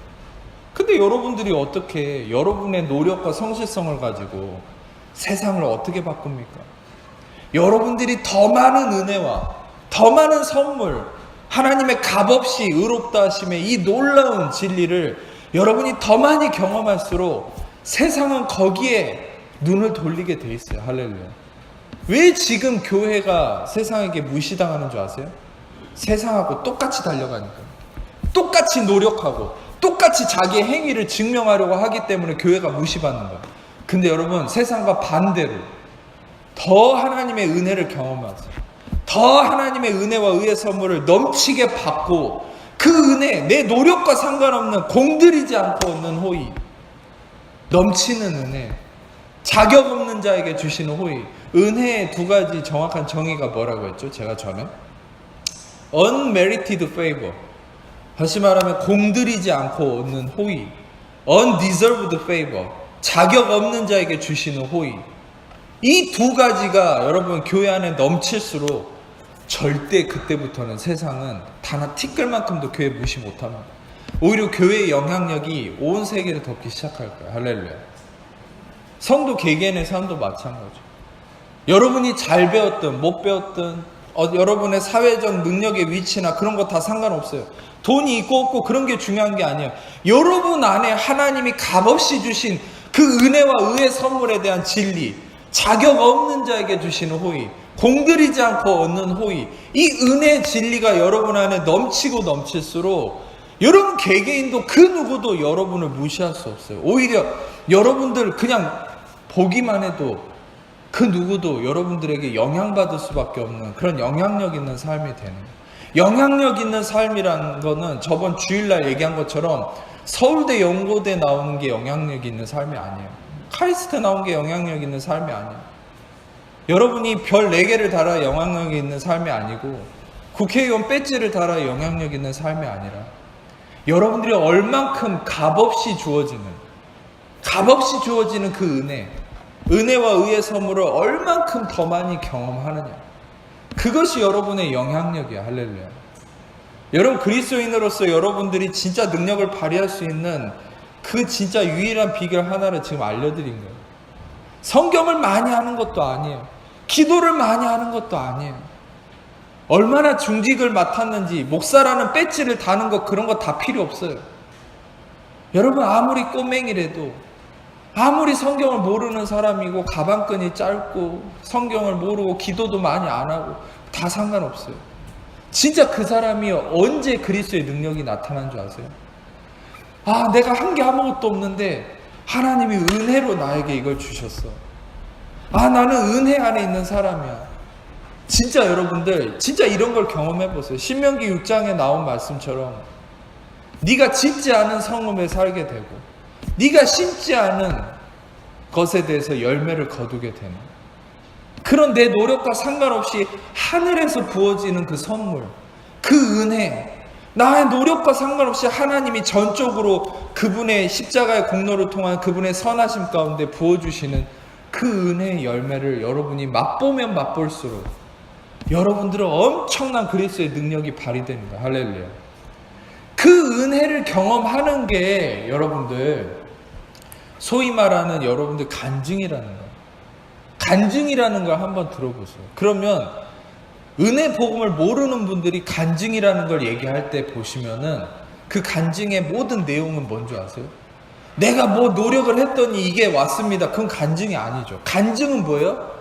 근데 여러분들이 어떻게 여러분의 노력과 성실성을 가지고 세상을 어떻게 바꿉니까? 여러분들이 더 많은 은혜와 더 많은 선물, 하나님의 값없이 의롭다 하심의 이 놀라운 진리를 여러분이 더 많이 경험할수록 세상은 거기에 눈을 돌리게 돼 있어요. 할렐루야. 왜 지금 교회가 세상에게 무시당하는 줄 아세요? 세상하고 똑같이 달려가니까, 똑같이 노력하고 똑같이 자기의 행위를 증명하려고 하기 때문에 교회가 무시받는 거예요. 근데 여러분, 세상과 반대로 더 하나님의 은혜를 경험하세요. 더 하나님의 은혜와 의의 선물을 넘치게 받고, 그 은혜, 내 노력과 상관없는 공들이지 않고 얻는 호의, 넘치는 은혜, 자격 없는 자에게 주시는 호의. 은혜의 두 가지 정확한 정의가 뭐라고 했죠? 제가 전에 unmerited favor, 다시 말하면 공들이지 않고 얻는 호의, undeserved favor, 자격 없는 자에게 주시는 호의. 이 두 가지가 여러분 교회 안에 넘칠수록 절대 그때부터는 세상은 단 한 티끌만큼도 교회 무시 못합니다. 오히려 교회의 영향력이 온 세계를 덮기 시작할 거예요. 할렐루야. 성도 개개인의 삶도 마찬가지죠. 여러분이 잘 배웠든 못 배웠든 여러분의 사회적 능력의 위치나 그런 거 다 상관없어요. 돈이 있고 없고 그런 게 중요한 게 아니에요. 여러분 안에 하나님이 값없이 주신 그 은혜와 의의 선물에 대한 진리, 자격 없는 자에게 주시는 호의, 공들이지 않고 얻는 호의, 이 은혜의 진리가 여러분 안에 넘치고 넘칠수록 여러분 개개인도 그 누구도 여러분을 무시할 수 없어요. 오히려 여러분들 그냥 보기만 해도 그 누구도 여러분들에게 영향받을 수밖에 없는 그런 영향력 있는 삶이 되는 거예요. 영향력 있는 삶이라는 거는 저번 주일날 얘기한 것처럼 서울대 연고대 나오는 게 영향력 있는 삶이 아니에요. 카리스트 나온 게 영향력 있는 삶이 아니에요. 여러분이 별 4개를 달아 영향력 있는 삶이 아니고 국회의원 배지를 달아 영향력 있는 삶이 아니라 여러분들이 얼만큼 값없이 주어지는 그 은혜와 의의 선물을 얼만큼 더 많이 경험하느냐, 그것이 여러분의 영향력이야. 할렐루야. 여러분 그리스도인으로서 여러분들이 진짜 능력을 발휘할 수 있는 그 진짜 유일한 비결 하나를 지금 알려드린 거예요. 성경을 많이 하는 것도 아니에요. 기도를 많이 하는 것도 아니에요. 얼마나 중직을 맡았는지, 목사라는 배지를 다는 것, 그런 거 다 필요 없어요. 여러분 아무리 꼬맹이라도, 아무리 성경을 모르는 사람이고 가방끈이 짧고 성경을 모르고 기도도 많이 안 하고 다 상관없어요. 진짜 그 사람이 언제 그리스도의 능력이 나타난 줄 아세요? 아, 내가 한 게 아무것도 없는데 하나님이 은혜로 나에게 이걸 주셨어. 아, 나는 은혜 안에 있는 사람이야. 진짜 여러분들 진짜 이런 걸 경험해 보세요. 신명기 6장에 나온 말씀처럼 네가 짓지 않은 성읍에 살게 되고 네가 심지 않은 것에 대해서 열매를 거두게 되는 그런 내 노력과 상관없이 하늘에서 부어지는 그 선물, 그 은혜, 나의 노력과 상관없이 하나님이 전적으로 그분의 십자가의 공로를 통한 그분의 선하심 가운데 부어주시는 그 은혜의 열매를 여러분이 맛보면 맛볼수록 여러분들은 엄청난 그리스도의 능력이 발휘되는 거예요. 할렐루야. 그 은혜를 경험하는 게 여러분들 소위 말하는 여러분들 간증이라는 거예요. 간증이라는 걸 한번 들어보세요. 그러면 은혜 복음을 모르는 분들이 간증이라는 걸 얘기할 때 보시면은 그 간증의 모든 내용은 뭔지 아세요? 내가 뭐 노력을 했더니 이게 왔습니다. 그건 간증이 아니죠. 간증은 뭐예요?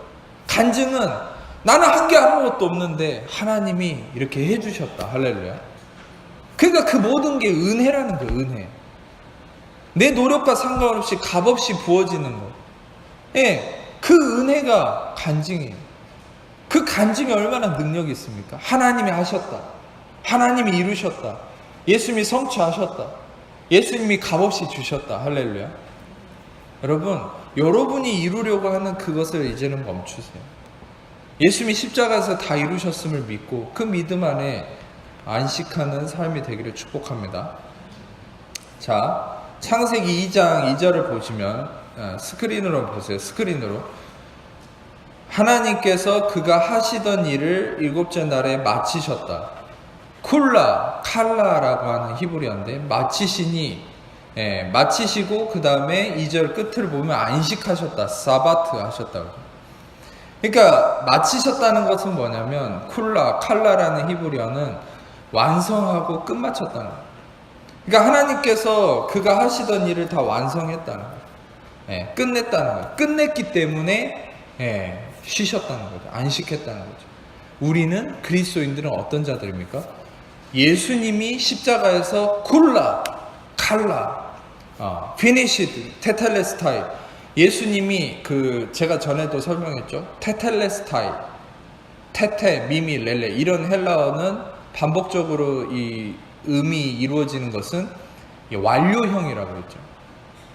간증은 나는 한 게 아무것도 없는데 하나님이 이렇게 해주셨다. 할렐루야. 그러니까 그 모든 게 은혜라는 거예요. 은혜. 내 노력과 상관없이 값없이 부어지는 거. 예, 그 은혜가 간증이에요. 그 간증이 얼마나 능력이 있습니까? 하나님이 하셨다. 하나님이 이루셨다. 예수님이 성취하셨다. 예수님이 값없이 주셨다. 할렐루야. 여러분, 여러분이 이루려고 하는 그것을 이제는 멈추세요. 예수님이 십자가에서 다 이루셨음을 믿고 그 믿음 안에 안식하는 삶이 되기를 축복합니다. 자, 창세기 2장 2절을 보시면 스크린으로 보세요. 스크린으로. 하나님께서 그가 하시던 일을 일곱째 날에 마치셨다. 칼라라고 하는 히브리어인데 마치시니 마치시고 그 다음에 2절 끝을 보면 안식하셨다, 사바트 하셨다고. 그러니까 마치셨다는 것은 뭐냐면 칼라라는 히브리어는 완성하고 끝마쳤다는 거예요. 그러니까 하나님께서 그가 하시던 일을 다 완성했다는 거예요. 끝냈다는 거예요. 끝냈기 때문에 쉬셨다는 거죠. 안식했다는 거죠. 우리는 그리스도인들은 어떤 자들입니까? 예수님이 십자가에서 칼라, finished, 테텔레스타이. 예수님이 제가 전에도 설명했죠. 테텔레스타이, 테테, 미미, 렐레 이런 헬라어는 반복적으로 이 음이 이루어지는 것은 완료형이라고 했죠.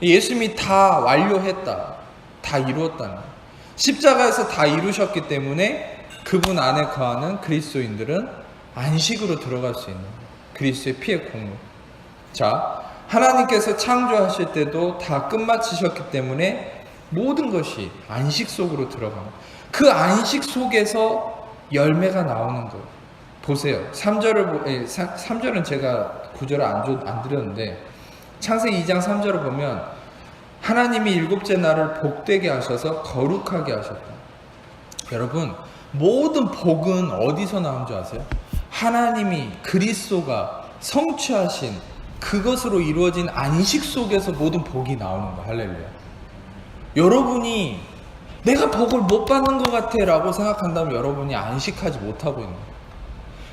예수님이 다 완료했다, 다 이루었다는 거예요. 십자가에서 다 이루셨기 때문에 그분 안에 거하는 그리스도인들은 안식으로 들어갈 수 있는 거예요. 그리스도의 피의 공로. 자, 하나님께서 창조하실 때도 다 끝마치셨기 때문에 모든 것이 안식 속으로 들어갑니다. 그 안식 속에서 열매가 나오는 거예요. 보세요. 3절은 제가 9절을 안 드렸는데 창세기 2장 3절을 보면 하나님이 7째 날을 복되게 하셔서 거룩하게 하셨다. 여러분, 모든 복은 어디서 나온 줄 아세요? 하나님이 그리스도가 성취하신 그것으로 이루어진 안식 속에서 모든 복이 나오는 거예요. 할렐루야. 여러분이 내가 복을 못 받는 것 같아 라고 생각한다면 여러분이 안식하지 못하고 있는 거예요.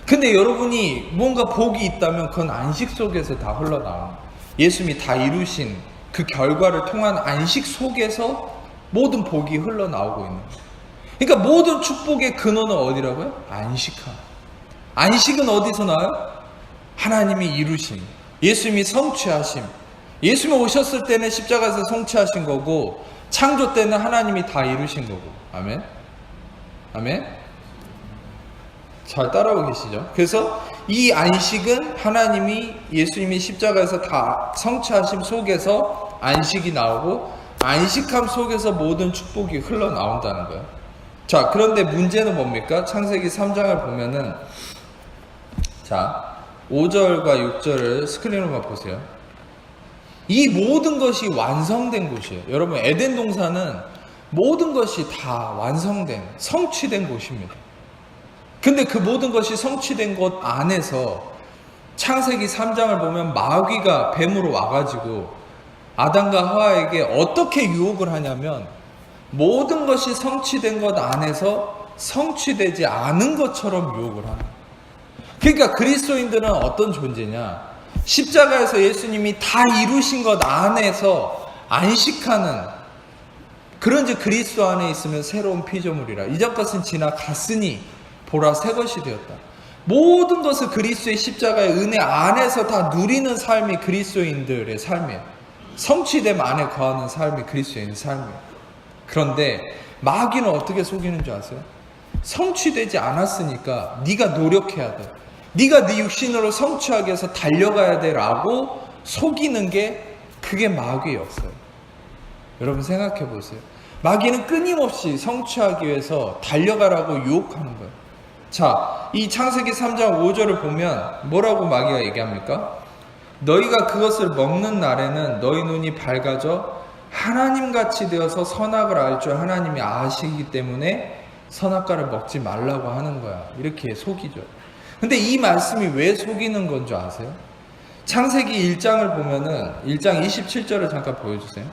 근데 여러분이 뭔가 복이 있다면 그건 안식 속에서 다 흘러나오는 거예요. 예수님이 다 이루신 그 결과를 통한 안식 속에서 모든 복이 흘러나오고 있는 거예요. 그러니까 모든 축복의 근원은 어디라고요? 안식함. 안식은 어디서 나와요? 하나님이 이루신, 예수님이 성취하심. 예수님이 오셨을 때는 십자가에서 성취하신 거고 창조 때는 하나님이 다 이루신 거고. 아멘. 아멘. 잘 따라오고 계시죠? 그래서 이 안식은 하나님이 예수님이 십자가에서 다 성취하심 속에서 안식이 나오고 안식함 속에서 모든 축복이 흘러나온다는 거예요. 자, 그런데 문제는 뭡니까? 창세기 3장을 보면은 자, 5절과 6절을 스크린으로만 보세요. 이 모든 것이 완성된 곳이에요. 여러분, 에덴 동산은 모든 것이 다 완성된, 성취된 곳입니다. 근데 그 모든 것이 성취된 곳 안에서 창세기 3장을 보면 마귀가 뱀으로 와가지고 아담과 하와에게 어떻게 유혹을 하냐면 모든 것이 성취된 것 안에서 성취되지 않은 것처럼 유혹을 하는 거예요. 그러니까 그리스도인들은 어떤 존재냐? 십자가에서 예수님이 다 이루신 것 안에서 안식하는, 그런즉 그리스도 안에 있으면 새로운 피조물이라. 이전 것은 지나갔으니 보라 새 것이 되었다. 모든 것을 그리스도의 십자가의 은혜 안에서 다 누리는 삶이 그리스도인들의 삶이에요. 성취됨 안에 거하는 삶이 그리스도인의 삶이에요. 그런데 마귀는 어떻게 속이는 줄 아세요? 성취되지 않았으니까 네가 노력해야 돼, 네가 네 육신으로 성취하기 위해서 달려가야 돼 라고 속이는 게 그게 마귀의 역사예요. 여러분 생각해 보세요. 마귀는 끊임없이 성취하기 위해서 달려가라고 유혹하는 거예요. 자, 이 창세기 3장 5절을 보면 뭐라고 마귀가 얘기합니까? 너희가 그것을 먹는 날에는 너희 눈이 밝아져 하나님같이 되어서 선악을 알 줄 하나님이 아시기 때문에 선악과를 먹지 말라고 하는 거야. 이렇게 속이죠. 근데 이 말씀이 왜 속이는 건 줄 아세요? 창세기 1장을 보면은 1장 27절을 잠깐 보여주세요.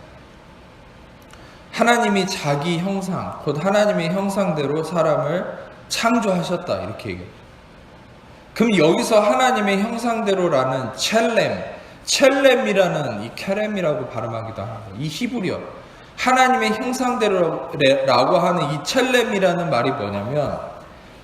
하나님이 자기 형상, 곧 하나님의 형상대로 사람을 창조하셨다. 이렇게 얘기해요. 그럼 여기서 하나님의 형상대로라는 첼렘이라는 이 케렘이라고 발음하기도 하고, 이 히브리어 하나님의 형상대로라고 하는 이 첼렘이라는 말이 뭐냐면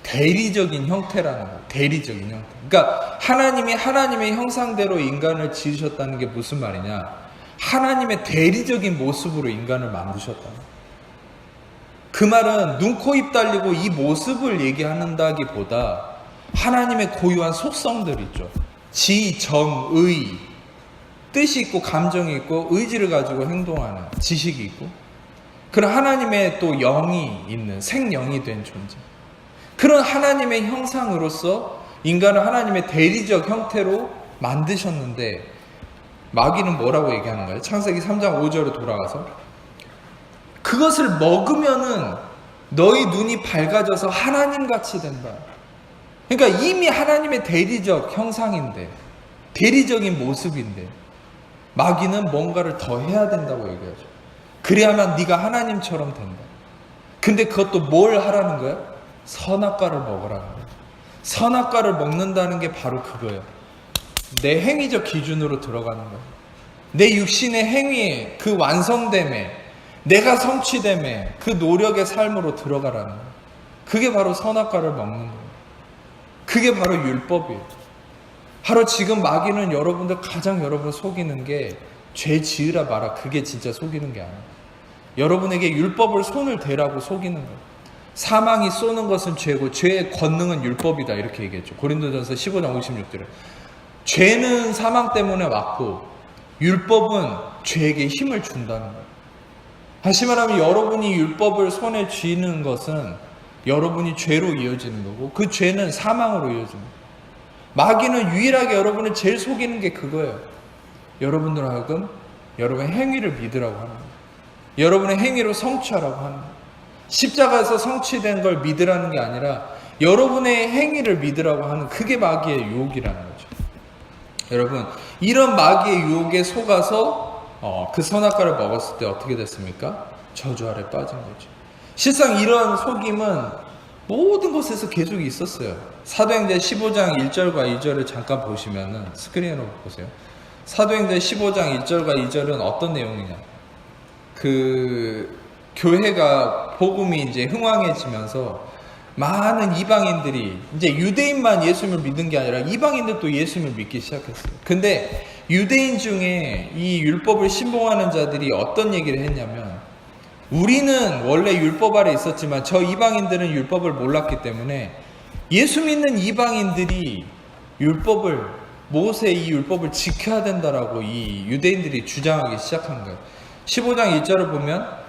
대리적인 형태라는 거예요. 대리적인 형태. 그러니까 하나님이 하나님의 형상대로 인간을 지으셨다는 게 무슨 말이냐? 하나님의 대리적인 모습으로 인간을 만드셨다. 그 말은 눈, 코, 입 달리고 이 모습을 얘기한다기보다 하나님의 고유한 속성들 있죠. 지, 정, 의, 뜻이 있고 감정이 있고 의지를 가지고 행동하는 지식이 있고, 그런 하나님의 또 영이 있는 생영이 된 존재. 그런 하나님의 형상으로서 인간을 하나님의 대리적 형태로 만드셨는데 마귀는 뭐라고 얘기하는 거예요? 창세기 3장 5절로 돌아가서 그것을 먹으면은 너희 눈이 밝아져서 하나님같이 된다. 그러니까 이미 하나님의 대리적 형상인데, 대리적인 모습인데 마귀는 뭔가를 더 해야 된다고 얘기하죠. 그래야만 네가 하나님처럼 된다. 근데 그것도 뭘 하라는 거야? 선악과를 먹으라는 거야. 선악과를 먹는다는 게 바로 그거예요. 내 행위적 기준으로 들어가는 거예요. 내 육신의 행위의 그 완성됨에, 내가 성취됨에, 그 노력의 삶으로 들어가라는 거예요. 그게 바로 선악과를 먹는 거예요. 그게 바로 율법이에요. 바로 지금 마귀는 여러분들 가장 여러분을 속이는 게 죄 지으라 마라. 그게 진짜 속이는 게 아니에요. 여러분에게 율법을 손을 대라고 속이는 거예요. 사망이 쏘는 것은 죄고 죄의 권능은 율법이다. 이렇게 얘기했죠. 고린도전서 15장 56절에. 죄는 사망 때문에 왔고 율법은 죄에게 힘을 준다는 거예요. 다시 말하면 여러분이 율법을 손에 쥐는 것은 여러분이 죄로 이어지는 거고 그 죄는 사망으로 이어지는 거예요. 마귀는 유일하게 여러분을 제일 속이는 게 그거예요. 여러분들 하여금 여러분의 행위를 믿으라고 하는 거예요. 여러분의 행위로 성취하라고 하는 거예요. 십자가에서 성취된 걸 믿으라는 게 아니라 여러분의 행위를 믿으라고 하는 그게 마귀의 유혹이라는 거죠. 여러분, 이런 마귀의 유혹에 속아서 그 선악과를 먹었을 때 어떻게 됐습니까? 저주 아래 빠진 거죠. 실상 이런 속임은 모든 곳에서 계속 있었어요. 사도행전 15장 1절과 2절을 잠깐 보시면은 스크린으로 보세요. 사도행전 15장 1절과 2절은 어떤 내용이냐? 그 교회가 복음이 이제 흥왕해지면서 많은 이방인들이 이제 유대인만 예수님을 믿는 게 아니라 이방인들도 예수님을 믿기 시작했어요. 근데 유대인 중에 이 율법을 신봉하는 자들이 어떤 얘기를 했냐면 우리는 원래 율법 아래 있었지만 저 이방인들은 율법을 몰랐기 때문에 예수 믿는 이방인들이 모세의 이 율법을 지켜야 된다라고 이 유대인들이 주장하기 시작한 거예요. 15장 1절을 보면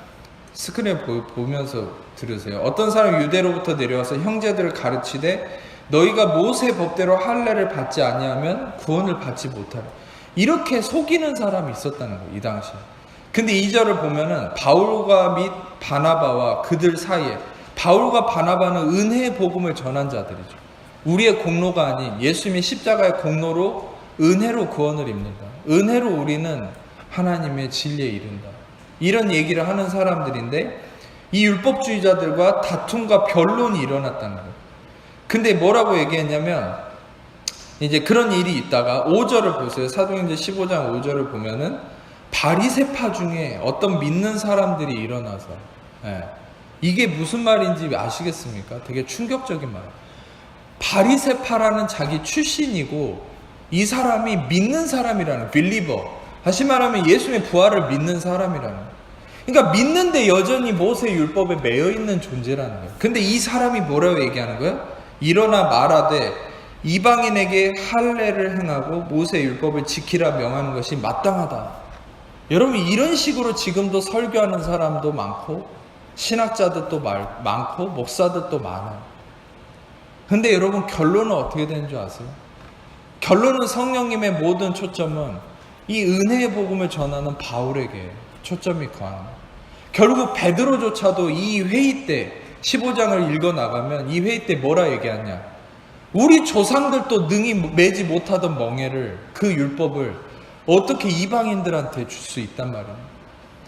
스크린에 보면서 들으세요. 어떤 사람이 유대로부터 내려와서 형제들을 가르치되 너희가 모세 법대로 할례를 받지 아니하면 구원을 받지 못하리. 이렇게 속이는 사람이 있었다는 거예요. 이 당시에. 근데 2절을 보면은 바울과 및 바나바와 그들 사이에 바울과 바나바는 은혜의 복음을 전한 자들이죠. 우리의 공로가 아닌 예수님의 십자가의 공로로 은혜로 구원을 입는다. 은혜로 우리는 하나님의 진리에 이른다. 이런 얘기를 하는 사람들인데 이 율법주의자들과 다툼과 변론이 일어났다는 거예요. 근데 뭐라고 얘기했냐면 이제 그런 일이 있다가 5절을 보세요. 사도행전 15장 5절을 보면은 바리새파 중에 어떤 믿는 사람들이 일어나서 이게 무슨 말인지 아시겠습니까? 되게 충격적인 말. 바리새파라는 자기 출신이고 이 사람이 믿는 사람이라는 빌리버. 다시 말하면 예수님의 부활을 믿는 사람이라는 거예요. 그러니까 믿는데 여전히 모세 율법에 매여 있는 존재라는 거예요. 근데 이 사람이 뭐라고 얘기하는 거예요? 일어나 말하되 이방인에게 할례를 행하고 모세 율법을 지키라 명하는 것이 마땅하다. 여러분 이런 식으로 지금도 설교하는 사람도 많고 신학자들도 많고 목사들도 많아요. 근데 여러분 결론은 어떻게 되는 줄 아세요? 결론은 성령님의 모든 초점은 이 은혜의 복음을 전하는 바울에게 초점이 가는 거예요. 결국 베드로조차도 이 회의 때 15장을 읽어나가면 이 회의 때 뭐라 얘기하냐? 우리 조상들도 능히 매지 못하던 멍에를 그 율법을 어떻게 이방인들한테 줄 수 있단 말이에요.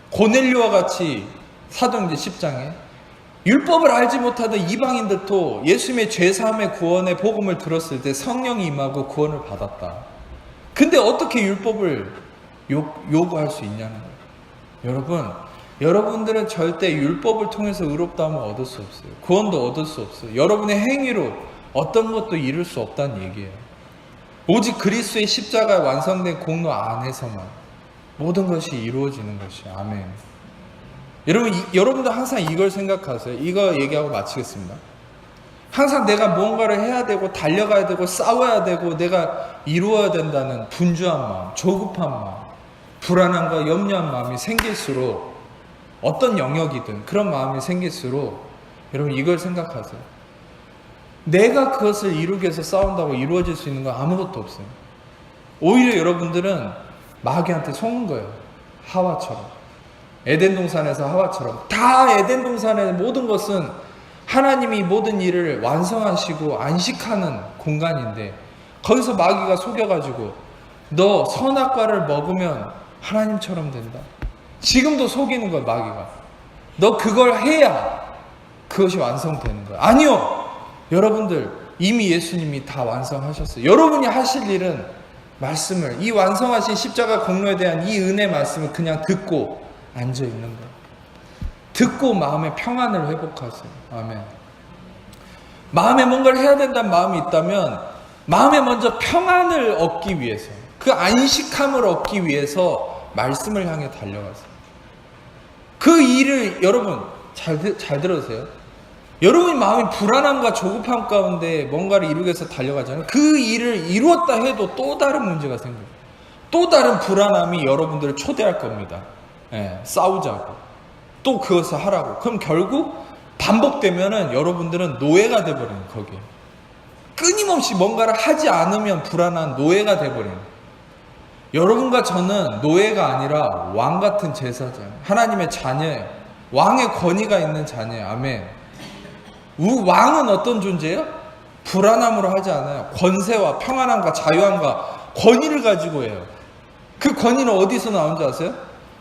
고넬료와 같이 사도행전 10장에 율법을 알지 못하던 이방인들도 예수님의 죄사함의 구원의 복음을 들었을 때 성령이 임하고 구원을 받았다. 근데 어떻게 율법을 요구할 수 있냐는 거예요. 여러분들은 절대 율법을 통해서 의롭다함을 얻을 수 없어요. 구원도 얻을 수 없어요. 여러분의 행위로 어떤 것도 이룰 수 없다는 얘기예요. 오직 그리스도의 십자가에 완성된 공로 안에서만 모든 것이 이루어지는 것이에요. 아멘. 여러분도 항상 이걸 생각하세요. 이거 얘기하고 마치겠습니다. 항상 내가 무언가를 해야 되고 달려가야 되고 싸워야 되고 내가 이루어야 된다는 분주한 마음, 조급한 마음, 불안함과 염려한 마음이 생길수록 어떤 영역이든 그런 마음이 생길수록 여러분 이걸 생각하세요. 내가 그것을 이루기 위해서 싸운다고 이루어질 수 있는 건 아무것도 없어요. 오히려 여러분들은 마귀한테 속는 거예요. 하와처럼. 에덴 동산에서 하와처럼. 다 에덴 동산의 모든 것은 하나님이 모든 일을 완성하시고 안식하는 공간인데, 거기서 마귀가 속여가지고 너 선악과를 먹으면 하나님처럼 된다. 지금도 속이는 거야, 마귀가. 너 그걸 해야 그것이 완성되는 거야. 아니요. 여러분들 이미 예수님이 다 완성하셨어요. 여러분이 하실 일은 말씀을, 이 완성하신 십자가 공로에 대한 이 은혜 말씀을 그냥 듣고 앉아 있는 거예요. 듣고 마음의 평안을 회복하세요. 아멘. 마음에 뭔가를 해야 된다는 마음이 있다면 마음에 먼저 평안을 얻기 위해서, 그 안식함을 얻기 위해서 말씀을 향해 달려가세요. 그 일을 여러분 잘 들으세요. 여러분이 마음이 불안함과 조급함 가운데 뭔가를 이루기 위해서 달려가잖아요. 그 일을 이루었다 해도 또 다른 문제가 생겨요. 또 다른 불안함이 여러분들을 초대할 겁니다. 싸우자고, 또 그것을 하라고. 그럼 결국 반복되면은 여러분들은 노예가 돼버리는 거기에. 끊임없이 뭔가를 하지 않으면 불안한 노예가 돼버리는. 여러분과 저는 노예가 아니라 왕 같은 제사장, 하나님의 자녀예요. 왕의 권위가 있는 자녀예요. 아멘. 왕은 어떤 존재예요? 불안함으로 하지 않아요. 권세와 평안함과 자유함과 권위를 가지고 해요. 그 권위는 어디서 나온 줄 아세요?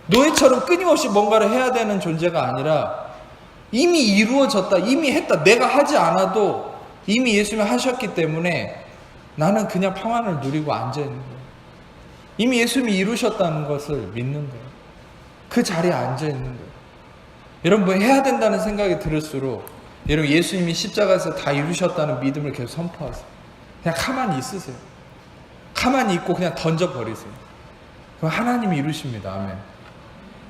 노예처럼 끊임없이 뭔가를 해야 되는 존재가 아니라 이미 이루어졌다, 이미 했다. 내가 하지 않아도 이미 예수님이 하셨기 때문에 나는 그냥 평안을 누리고 앉아있는 거예요. 이미 예수님이 이루셨다는 것을 믿는 거예요. 그 자리에 앉아있는 거예요. 여러분, 뭐 해야 된다는 생각이 들을수록 여러분, 예수님이 십자가에서 다 이루셨다는 믿음을 계속 선포하세요. 그냥 가만히 있으세요. 가만히 있고 그냥 던져버리세요. 그럼 하나님이 이루십니다. 아멘.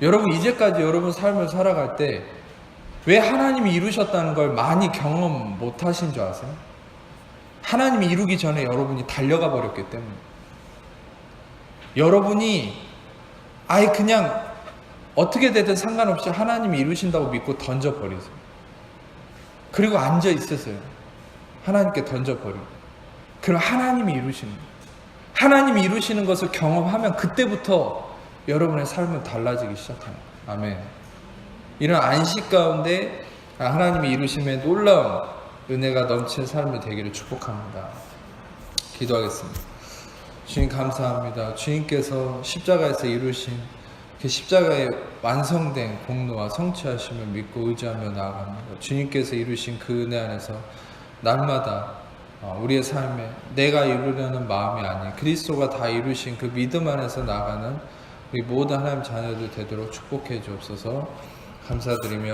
여러분, 이제까지 여러분 삶을 살아갈 때 왜 하나님이 이루셨다는 걸 많이 경험 못 하신 줄 아세요? 하나님이 이루기 전에 여러분이 달려가 버렸기 때문에. 여러분이 아예 그냥 어떻게 되든 상관없이 하나님이 이루신다고 믿고 던져버리세요. 그리고 앉아 있으세요. 하나님께 던져버리고. 그럼 하나님이 이루시는 거예요. 하나님이 이루시는 것을 경험하면 그때부터 여러분의 삶은 달라지기 시작합니다. 아멘. 이런 안식 가운데 하나님이 이루심의 놀라운 은혜가 넘치는 삶이 되기를 축복합니다. 기도하겠습니다. 주님 감사합니다. 주님께서 십자가에서 이루신 그 십자가의 완성된 공로와 성취하심을 믿고 의지하며 나아갑니다. 주님께서 이루신 그 은혜 안에서 날마다 우리의 삶에 내가 이루려는 마음이 아닌 그리스도가 다 이루신 그 믿음 안에서 나아가는 우리 모든 하나님 자녀들 되도록 축복해 주옵소서. 감사드리며